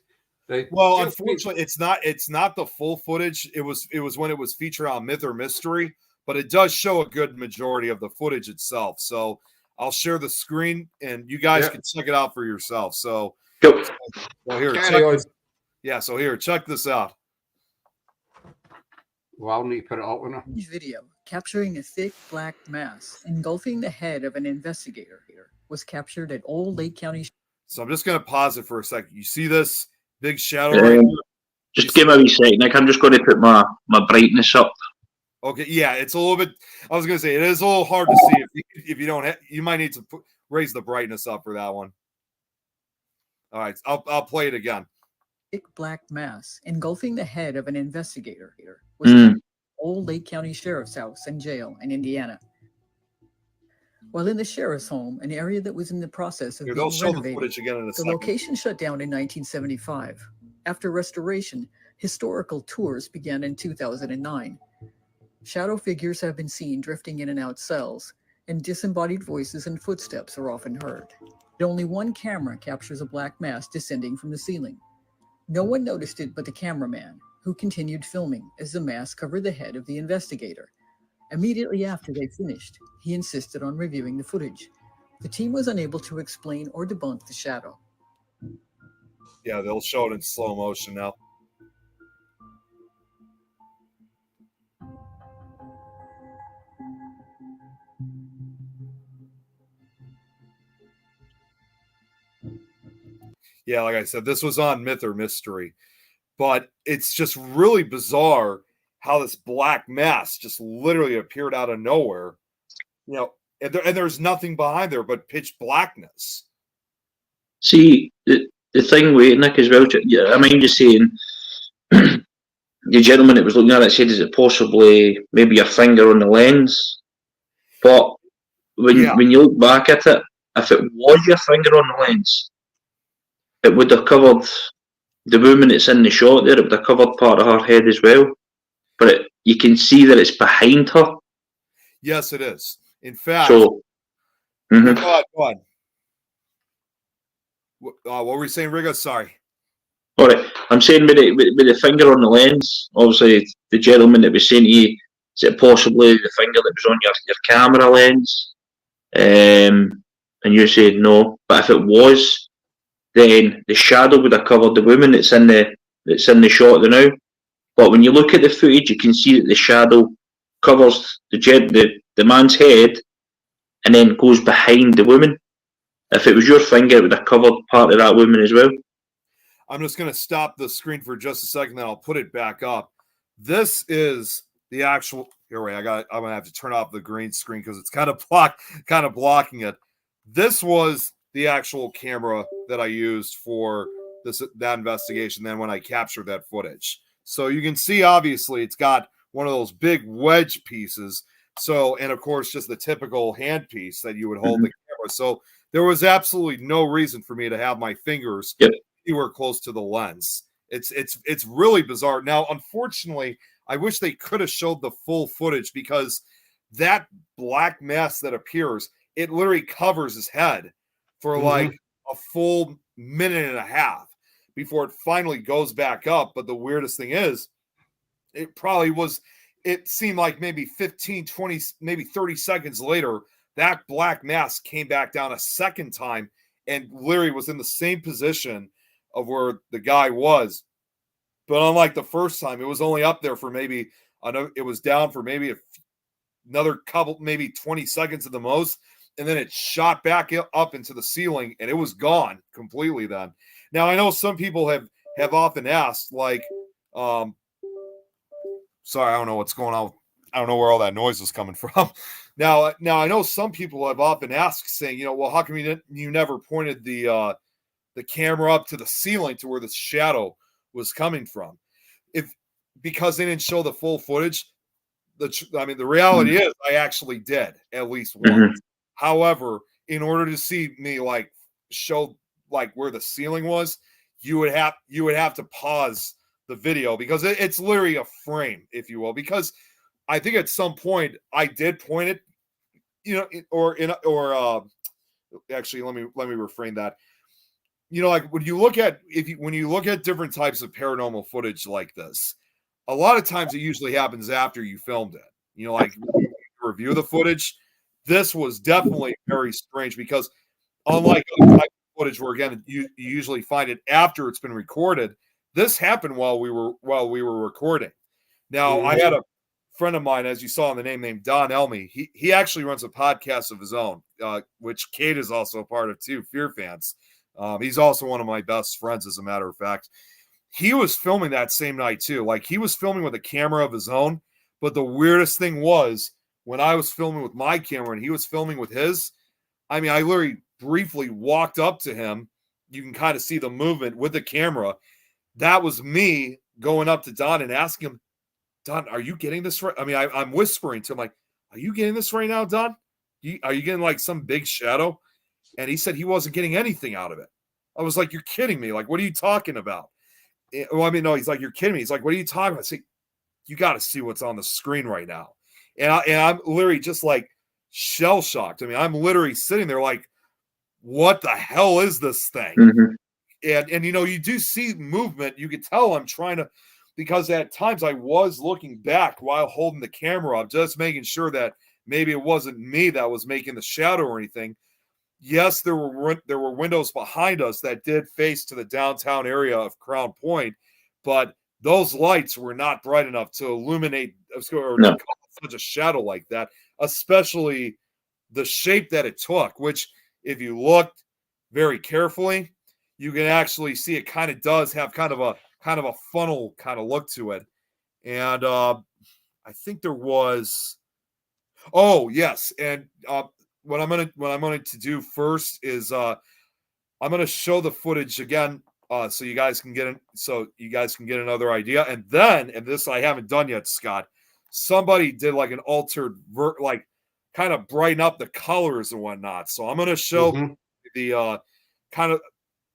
Well, unfortunately, it's not the full footage. It was when it was featured on Myth or Mystery, but it does show a good majority of the footage itself. So I'll share the screen, and you guys can check it out for yourself. So. Well, here, check this out. Well, I'll need to put it up on her. Video capturing a thick black mass engulfing the head of an investigator was captured at Old Lake County. So I'm just going to pause it for a second. You see this big shadow right here? Just give me a wee second. Like, I'm just going to put my brightness up. Okay, yeah, it's a little bit. I was going to say it is a little hard to see if you don't. You might need to raise the brightness up for that one. All right, I'll play it again. Thick black mass engulfing the head of an investigator was at Old Lake County Sheriff's House and Jail in Indiana. While in the sheriff's home, an area that was in the process of being renovated, the location shut down in 1975. After restoration, historical tours began in 2009. Shadow figures have been seen drifting in and out cells, and disembodied voices and footsteps are often heard. Only one camera captures a black mass descending from the ceiling. No one noticed it but the cameraman, who continued filming as the mass covered the head of the investigator. Immediately after they finished, he insisted on reviewing the footage. The team was unable to explain or debunk the shadow. Yeah, they'll show it in slow motion now. Yeah, like I said, this was on Myth or Mystery, but it's just really bizarre how this black mass just literally appeared out of nowhere, and there's nothing behind there but pitch blackness. See, the thing with Nick as well, I mind you saying, the gentleman that was looking at it said, is it possibly maybe your finger on the lens? But when you look back at it, if it was your finger on the lens, it would have covered the woman that's in the shot there. It would have covered part of her head as well. But you can see that it's behind her. Yes, it is. In fact, go on. What were we saying, Rigga? Sorry. All right. I'm saying with the finger on the lens, obviously the gentleman that was saying to you, is it possibly the finger that was on your camera lens? and you said no. But if it was, then the shadow would have covered the woman that's in the shot now. But when you look at the footage, you can see that the shadow covers the man's head and then goes behind the woman. If it was your finger, it would have covered part of that woman as well. I'm just going to stop the screen for just a second, then I'll put it back up. This is the actual. Here, wait. I'm going to have to turn off the green screen because it's kind of blocking it. This was the actual camera that I used for that investigation. Then when I captured that footage, so you can see obviously it's got one of those big wedge pieces. So, and of course, just the typical hand piece that you would hold the camera. So there was absolutely no reason for me to have my fingers anywhere close to the lens. It's really bizarre. Now, unfortunately, I wish they could have showed the full footage because that black mass that appears, it literally covers his head for like a full minute and a half before it finally goes back up. But the weirdest thing is, it seemed like maybe 15, 20, maybe 30 seconds later, that black mass came back down a second time and literally was in the same position of where the guy was. But unlike the first time, it was only up there for maybe, it was down for maybe another couple, maybe 20 seconds at the most. And then it shot back up into the ceiling and it was gone completely then. Now, I know some people have often asked, like, sorry, I don't know what's going on. I don't know where all that noise was coming from. Now I know some people have often asked, saying, well, how come you never pointed the camera up to the ceiling to where the shadow was coming from? Because they didn't show the full footage. The reality is I actually did at least once. However, in order to see me show where the ceiling was, you would have to pause the video because it's literally a frame, if you will, because I think at some point I did point it, actually let me reframe that. When you look at different types of paranormal footage like this, a lot of times it usually happens after you filmed it. When you review the footage, this was definitely very strange because unlike other types of footage where again you usually find it after it's been recorded, this happened while we were recording. Now I had a friend of mine, as you saw in the name, named Don Elmy. He actually runs a podcast of his own, which Kate is also a part of too, Fear Fans. He's also one of my best friends, as a matter of fact. He was filming that same night too. He was filming with a camera of his own. But the weirdest thing was when I was filming with my camera and he was filming with his, I literally briefly walked up to him. You can kind of see the movement with the camera. That was me going up to Don and asking him, Don, are you getting this right? I'm whispering to him, are you getting this right now, Don? Are you getting some big shadow? And he said he wasn't getting anything out of it. I was like, you're kidding me. What are you talking about? No, he's like, you're kidding me. He's like, what are you talking about? I say, you got to see what's on the screen right now. And I'm literally just shell shocked. I'm literally sitting there what the hell is this thing? And you do see movement. You could tell I'm trying to, because at times I was looking back while holding the camera up, just making sure that maybe it wasn't me that was making the shadow or anything. Yes, there were windows behind us that did face to the downtown area of Crown Point, but those lights were not bright enough to illuminate or to cause such a shadow like that, especially the shape that it took, which if you looked very carefully, you can actually see it kind of does have kind of a funnel kind of look to it. And I think there was, oh yes. And what I'm going to do first is I'm going to show the footage again so you guys can get another idea. And then, and this I haven't done yet, Scott, somebody did an altered kind of brighten up the colors and whatnot. So I'm going to show the kind of,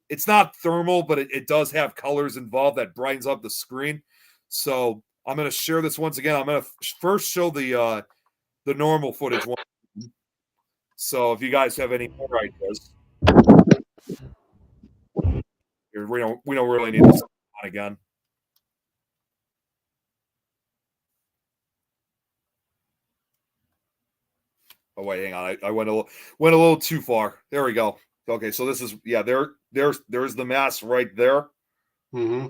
it's not thermal, but it does have colors involved that brightens up the screen. So I'm going to share this once again. I'm going to first show the normal footage one. So if you guys have any more ideas, we don't really need this on again. Oh wait, hang on. I went a little too far. There we go. Okay, so this is there's the mass right there. Mm-hmm.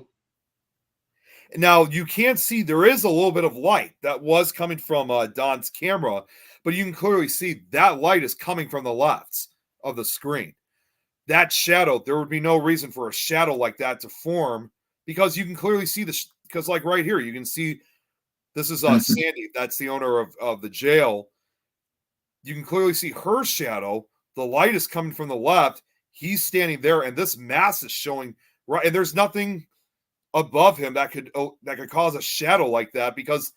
Now you can see there is a little bit of light that was coming from Don's camera, but you can clearly see that light is coming from the left of the screen. That shadow, there would be no reason for a shadow like that to form because you can clearly see because like right here, you can see this is Sandy. That's the owner of the jail. You can clearly see her shadow. The light is coming from the left. He's standing there, and this mass is showing right. And there's nothing above him that could cause a shadow like that because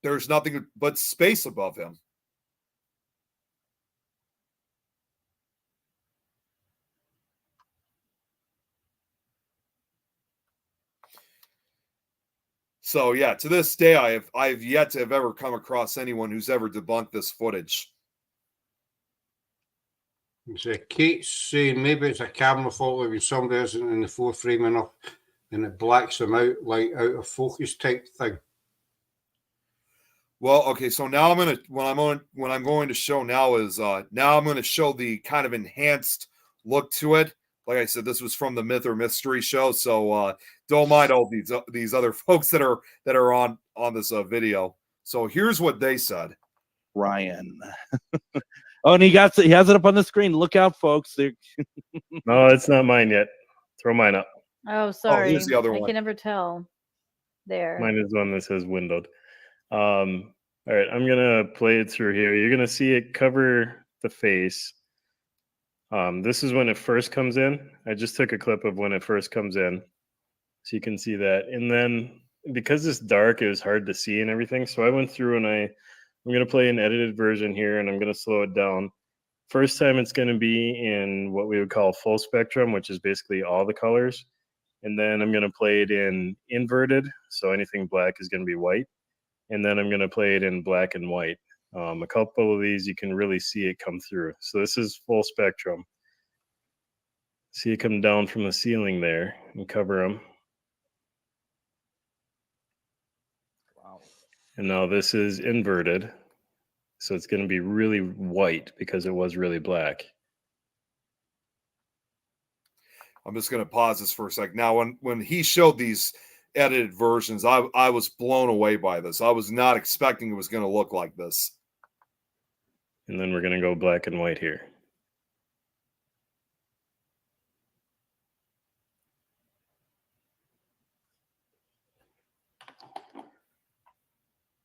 there's nothing but space above him. So yeah, to this day, I've yet to have ever come across anyone who's ever debunked this footage. So Kate's saying maybe it's a camera fault when somebody isn't in the foreframe enough and it blacks them out, like out of focus type thing. Well, okay, so now I'm going to show now is now I'm going to show the kind of enhanced look to it. Like I said, this was from the Myth or Mystery show, so don't mind all these other folks that are on this video. So here's what they said. Ryan. Oh, and he has it up on the screen. Look out, folks. No, it's not mine yet. Throw mine up. Oh, sorry. here's the other I one. can never tell. There. Mine is one that says windowed. All right, I'm gonna play it through here. You're gonna see it cover the face. This is when it first comes in. I just took a clip of when it first comes in, so you can see that. And then because it's dark, it was hard to see and everything. So I went through and I'm gonna play an edited version here, and I'm gonna slow it down. First time it's gonna be in what we would call full spectrum, which is basically all the colors. And then I'm gonna play it in inverted, so anything black is gonna be white. And then I'm going to play it in black and white. A couple of these, you can really see it come through. So this is full spectrum. See it come down from the ceiling there and cover them. Wow. And now this is inverted. So it's going to be really white because it was really black. I'm just going to pause this for a sec. Now, when he showed these edited versions, I was blown away by this. I was not expecting it was going to look like this. And then we're going to go black and white here.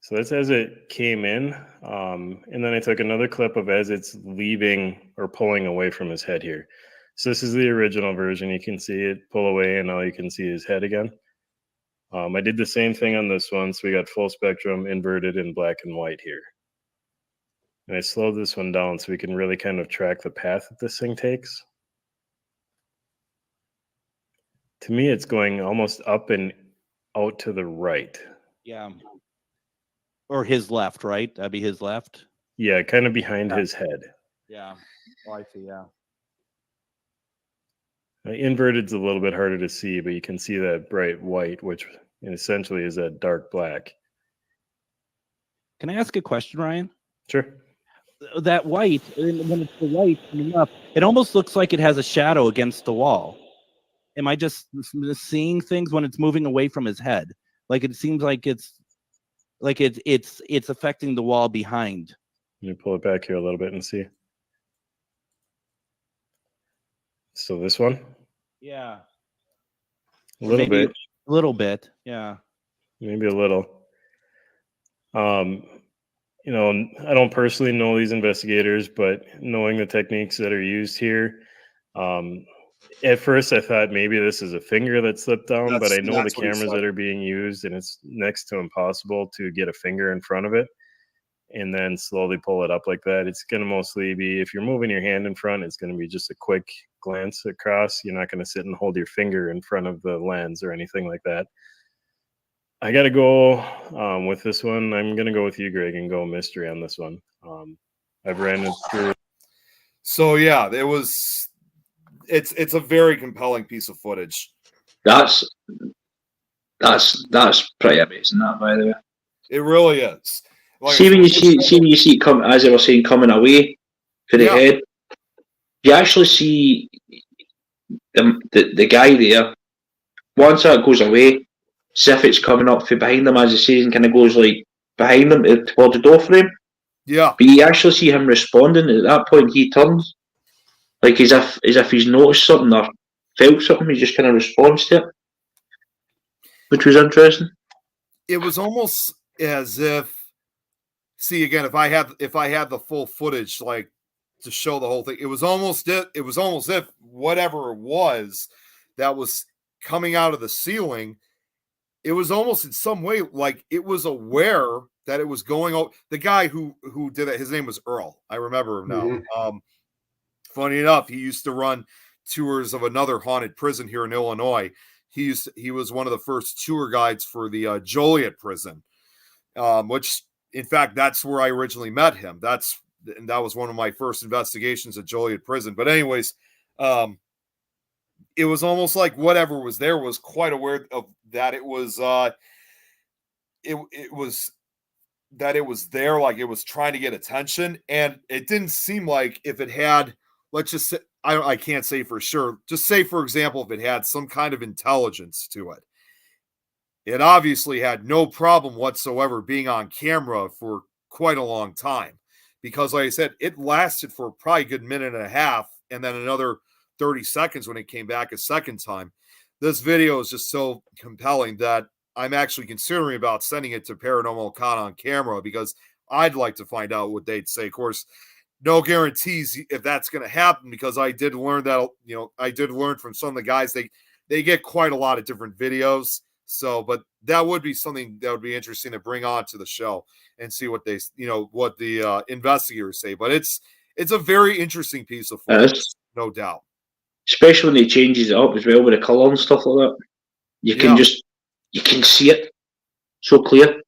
So that's as it came in. And then I took another clip of as it's leaving or pulling away from his head here. So this is the original version. You can see it pull away, and now you can see his head again. I did the same thing on this one. So we got full spectrum, inverted, and black and white here. And I slowed this one down so we can really kind of track the path that this thing takes. To me, it's going almost up and out to the right. Yeah. Or his left, right? That'd be his left. Yeah, kind of behind his head. Yeah. Oh, I see. Yeah. Inverted's a little bit harder to see, but you can see that bright white, which essentially is that dark black. Can I ask a question, Ryan? Sure. That white, when it's the white coming up, it almost looks like it has a shadow against the wall. Am I just seeing things when it's moving away from his head? Like it seems like it's affecting the wall behind. Let me pull it back here a little bit and see. So this one? Yeah. A little bit. A little bit. Yeah. Maybe a little. You know, I don't personally know these investigators, but knowing the techniques that are used here, at first I thought maybe this is a finger that slipped down, but I know the cameras that are being used, and it's next to impossible to get a finger in front of it and then slowly pull it up like that. It's going to mostly be, if you're moving your hand in front, it's going to be just a quick glance across. You're not going to sit and hold your finger in front of the lens or anything like that. I got to go with this one. I'm going to go with you, Greg, and go mystery on this one. I've ran it through. So yeah, it's a very compelling piece of footage. That's pretty amazing, that, by the way. It really is. See when you see it come, as I was saying, coming away for the head. You actually see the guy there. Once that goes away, see if it's coming up from behind him, as he says, and kind of goes like behind him towards the door frame. Yeah. But you actually see him responding. At that point, he turns, like as if he's noticed something or felt something. He just kind of responds to it, which was interesting. It was almost as if, see again, if I had the full footage, like to show the whole thing, it was almost if whatever it was that was coming out of the ceiling, it was almost in some way like it was aware that it was going over. The guy who did it, his name was Earl. I remember him now. Mm-hmm. Funny enough, he used to run tours of another haunted prison here in Illinois. He was one of the first tour guides for the Joliet prison, which in fact that's where I originally met him. That was one of my first investigations at Joliet prison. But anyways, it was almost like whatever was there was quite aware of that it was it was that it was there, like it was trying to get attention, and it didn't seem like if it had, let's just say, I can't say for sure, just say for example if it had some kind of intelligence to it, it obviously had no problem whatsoever being on camera for quite a long time, because like I said, it lasted for probably a good minute and a half and then another 30 seconds when it came back a second time. This video is just so compelling that I'm actually considering about sending it to Paranormal Con on camera, because I'd like to find out what they'd say. Of course, no guarantees if that's going to happen, because I did learn that, I did learn from some of the guys, they get quite a lot of different videos. So, but that would be something that would be interesting to bring on to the show and see what they, what the investigators say. But it's a very interesting piece of footage, no doubt. Especially when he changes it up as well with the colour and stuff like that. You can see it so clear.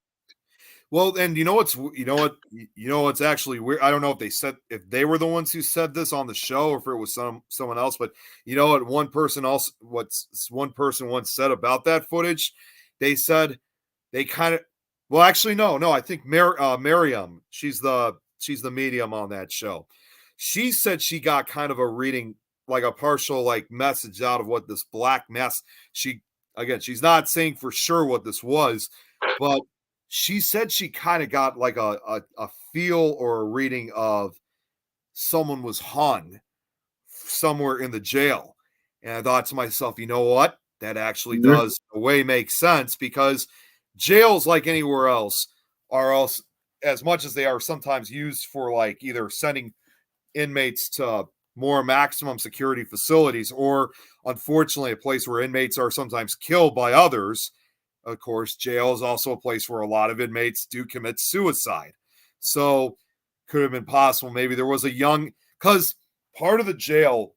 Well, and what's actually weird. I don't know if they were the ones who said this on the show or if it was someone else, but what one person once said about that footage, they said they kind of, well, actually, no, I think Miriam, she's the medium on that show. She said she got kind of a reading, like a partial message out of what this black mass. She's not saying for sure what this was, but she said she kind of got like a feel or a reading of someone was hung somewhere in the jail. And I thought to myself, you know what? That actually does in a way make sense, because jails, like anywhere else, are also, as much as they are sometimes used for either sending inmates to more maximum security facilities, or unfortunately a place where inmates are sometimes killed by others. Of course, jail is also a place where a lot of inmates do commit suicide. So could have been possible. Maybe there was because part of the jail,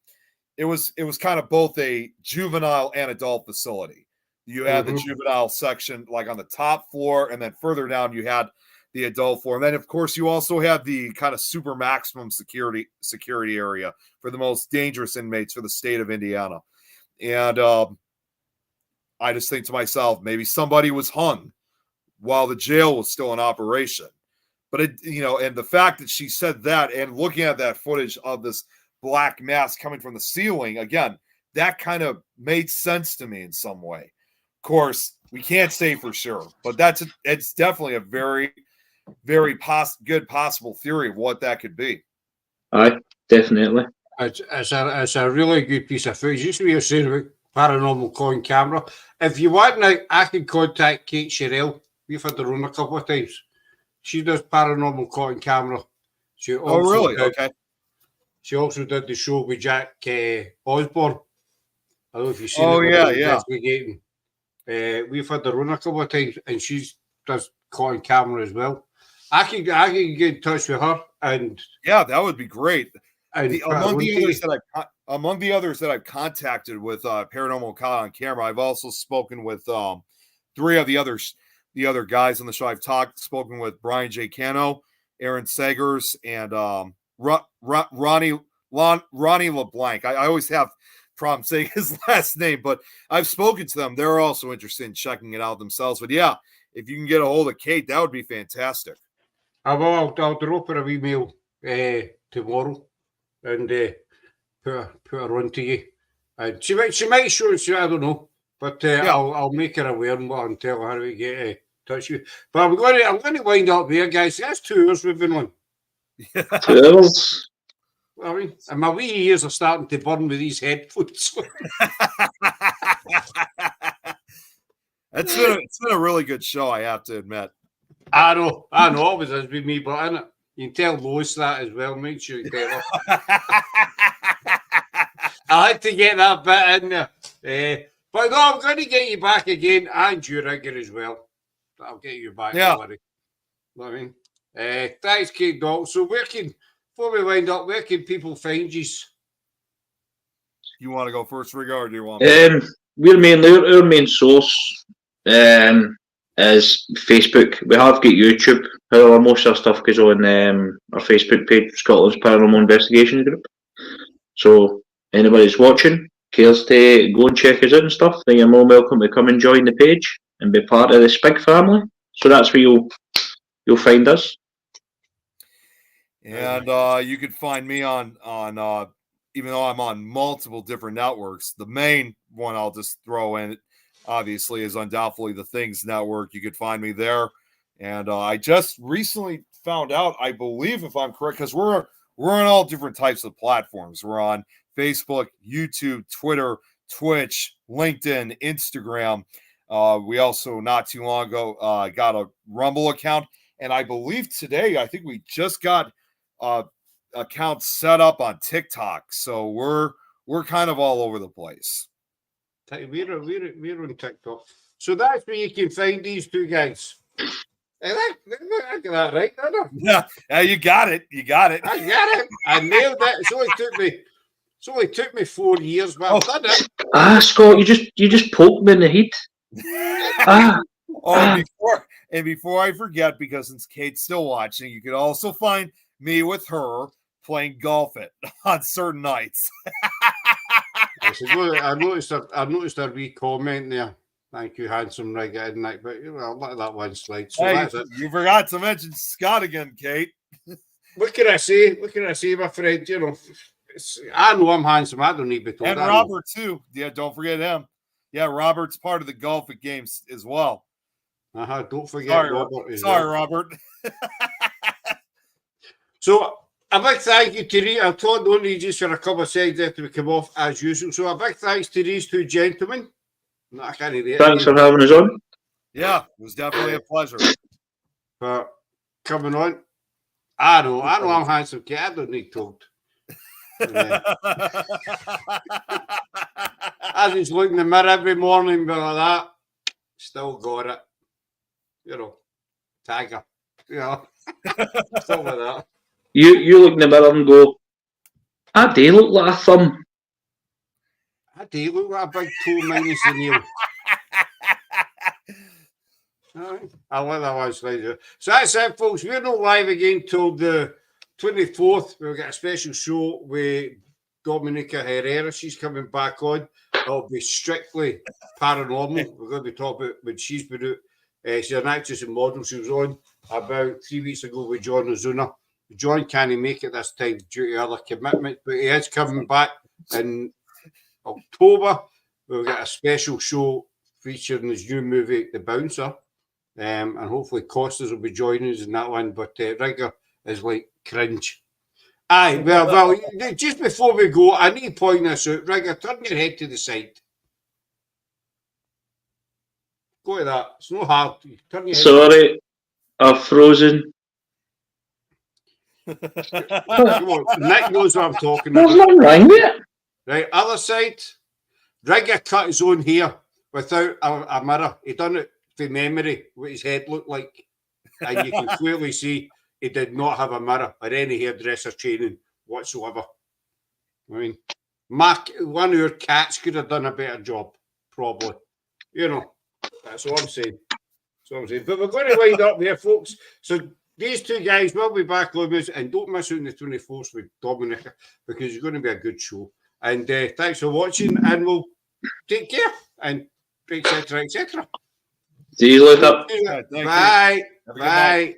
it was kind of both a juvenile and adult facility. You had the juvenile section on the top floor, and then further down you had the adult floor. And then of course you also had the kind of super maximum security area for the most dangerous inmates for the state of Indiana. And I just think to myself, maybe somebody was hung while the jail was still in operation. But and the fact that she said that, and looking at that footage of this black mass coming from the ceiling, again, that kind of made sense to me in some way. Of course, we can't say for sure, but it's definitely a very, very good possible theory of what that could be. Aye, definitely. It's a really good piece of footage. Just what you're saying about Paranormal Con camera. If you want now, I can contact Kate Sherrill. We've had her on a couple of times. She does Paranormal Con camera. Really? Okay. She also did the show with Jack Osborne. I don't know if you've seen it. Oh, yeah. Investigating. We've had her on a couple of times, and she does Con camera as well. I can get in touch with her, and that would be great. Among the others that I've contacted with Paranormal Con on camera, I've also spoken with three of the other guys on the show. I've spoken with Brian J. Cano, Aaron Sagers, and Ronnie LeBlanc. I always have problems saying his last name, but I've spoken to them. They're also interested in checking it out themselves. But yeah, if you can get a hold of Kate, that would be fantastic. I will. I'll drop her a email tomorrow and put her on to you. And she might show it. I don't know, but I'll make her aware and tell her how to get in touch with you. But I'm going to wind up there, guys. That's 2 hours we've been on. 2 hours. I mean, and my wee ears are starting to burn with these headphones. It's been a really good show, I have to admit. I know, always has been me, but innit, you can tell Lois that as well. Make sure you tell her. I had to get that bit in there. But no, I'm going to get you back again, and you, Rigga, as well. I'll get you back. Yeah. Don't worry. Know what I mean? Thanks, Kate Doll. So before we wind up, where can people find you? You want to go first, Rigga, or do you want me? Our main source is Facebook. We have got YouTube. However, most of our stuff goes on our Facebook page, Scotland's Paranormal Investigations Group. So anybody's watching, cares to go and check us out and stuff, then you're more welcome to come and join the page and be part of the SPIG family. So that's where you'll find us. And you can find me on even though I'm on multiple different networks, the main one I'll just throw in, obviously, is undoubtedly the Things Network. You could find me there. And I just recently found out, I believe, if I'm correct, because we're on all different types of platforms. We're on Facebook, YouTube, Twitter, Twitch, LinkedIn, Instagram. We also, not too long ago, got a Rumble account. And I believe today, I think we just got accounts set up on TikTok. So we're kind of all over the place. We're on TikTok. So that's where you can find these two guys. I got that right, didn't I? Yeah, you got it. I got it. I nailed it. It's only took me 4 years, but I've done it. Scott, you just poked me in the heat. Before I forget, because since Kate's still watching, you could also find me with her playing golf on certain nights. I noticed a wee comment there. Thank you, handsome Rigga, didn't I? But I'll let that one slide. So hey, that's it. You forgot to mention Scott again, Kate. What can I say? My friend? You know, I know I'm handsome. I don't need to be told. And Robert too. Yeah, don't forget him. Yeah, Robert's part of the golf games as well. Don't forget Robert. Robert. So a big thank you to these. I'll talk only just for a couple of seconds after we come off as usual. So a big thanks to these two gentlemen. No, I can't hear it. Thanks for having us on. Yeah, it was definitely a pleasure. For coming on. I know I'm handsome, kid. I don't need told. I just look in the mirror every morning, but like that, still got it. You know, tiger. You know, stuff like that. You look in the mirror and go, I do look like a thumb. I do look like a big toe minus the nail. I'll let that one slide. So that's it, folks. We're not live again till the 24th. We've got a special show with Dominica Herrera. She's coming back on. It'll be strictly paranormal. We're going to be talking about when she's been out. She's an actress and model. She was on about 3 weeks ago with John Ozuna. John can't make it this time due to other commitments, but he is coming back in October. We've got a special show featuring his new movie, The Bouncer. And hopefully Costas will be joining us in that one. But Rigga is like cringe. Aye, well, just before we go, I need to point this out. Rigga, turn your head to the side. Go to that. It's not hard. Turn your head. Sorry, I've frozen. Come on, Nick knows what I'm talking about. There's nothing wrong with it. Right, other side. Rigga cut his own hair without a mirror. He done it from memory, what his head looked like. And you can clearly see he did not have a mirror or any hairdresser training whatsoever. I mean, one of your cats could have done a better job, probably. You know, that's all I'm saying. But we're going to wind up here, folks. So these two guys will be back on us, and don't miss out on the 24th with Dominica, because it's going to be a good show. And thanks for watching, and we'll take care, and etc., etc. See you later. Bye. Bye.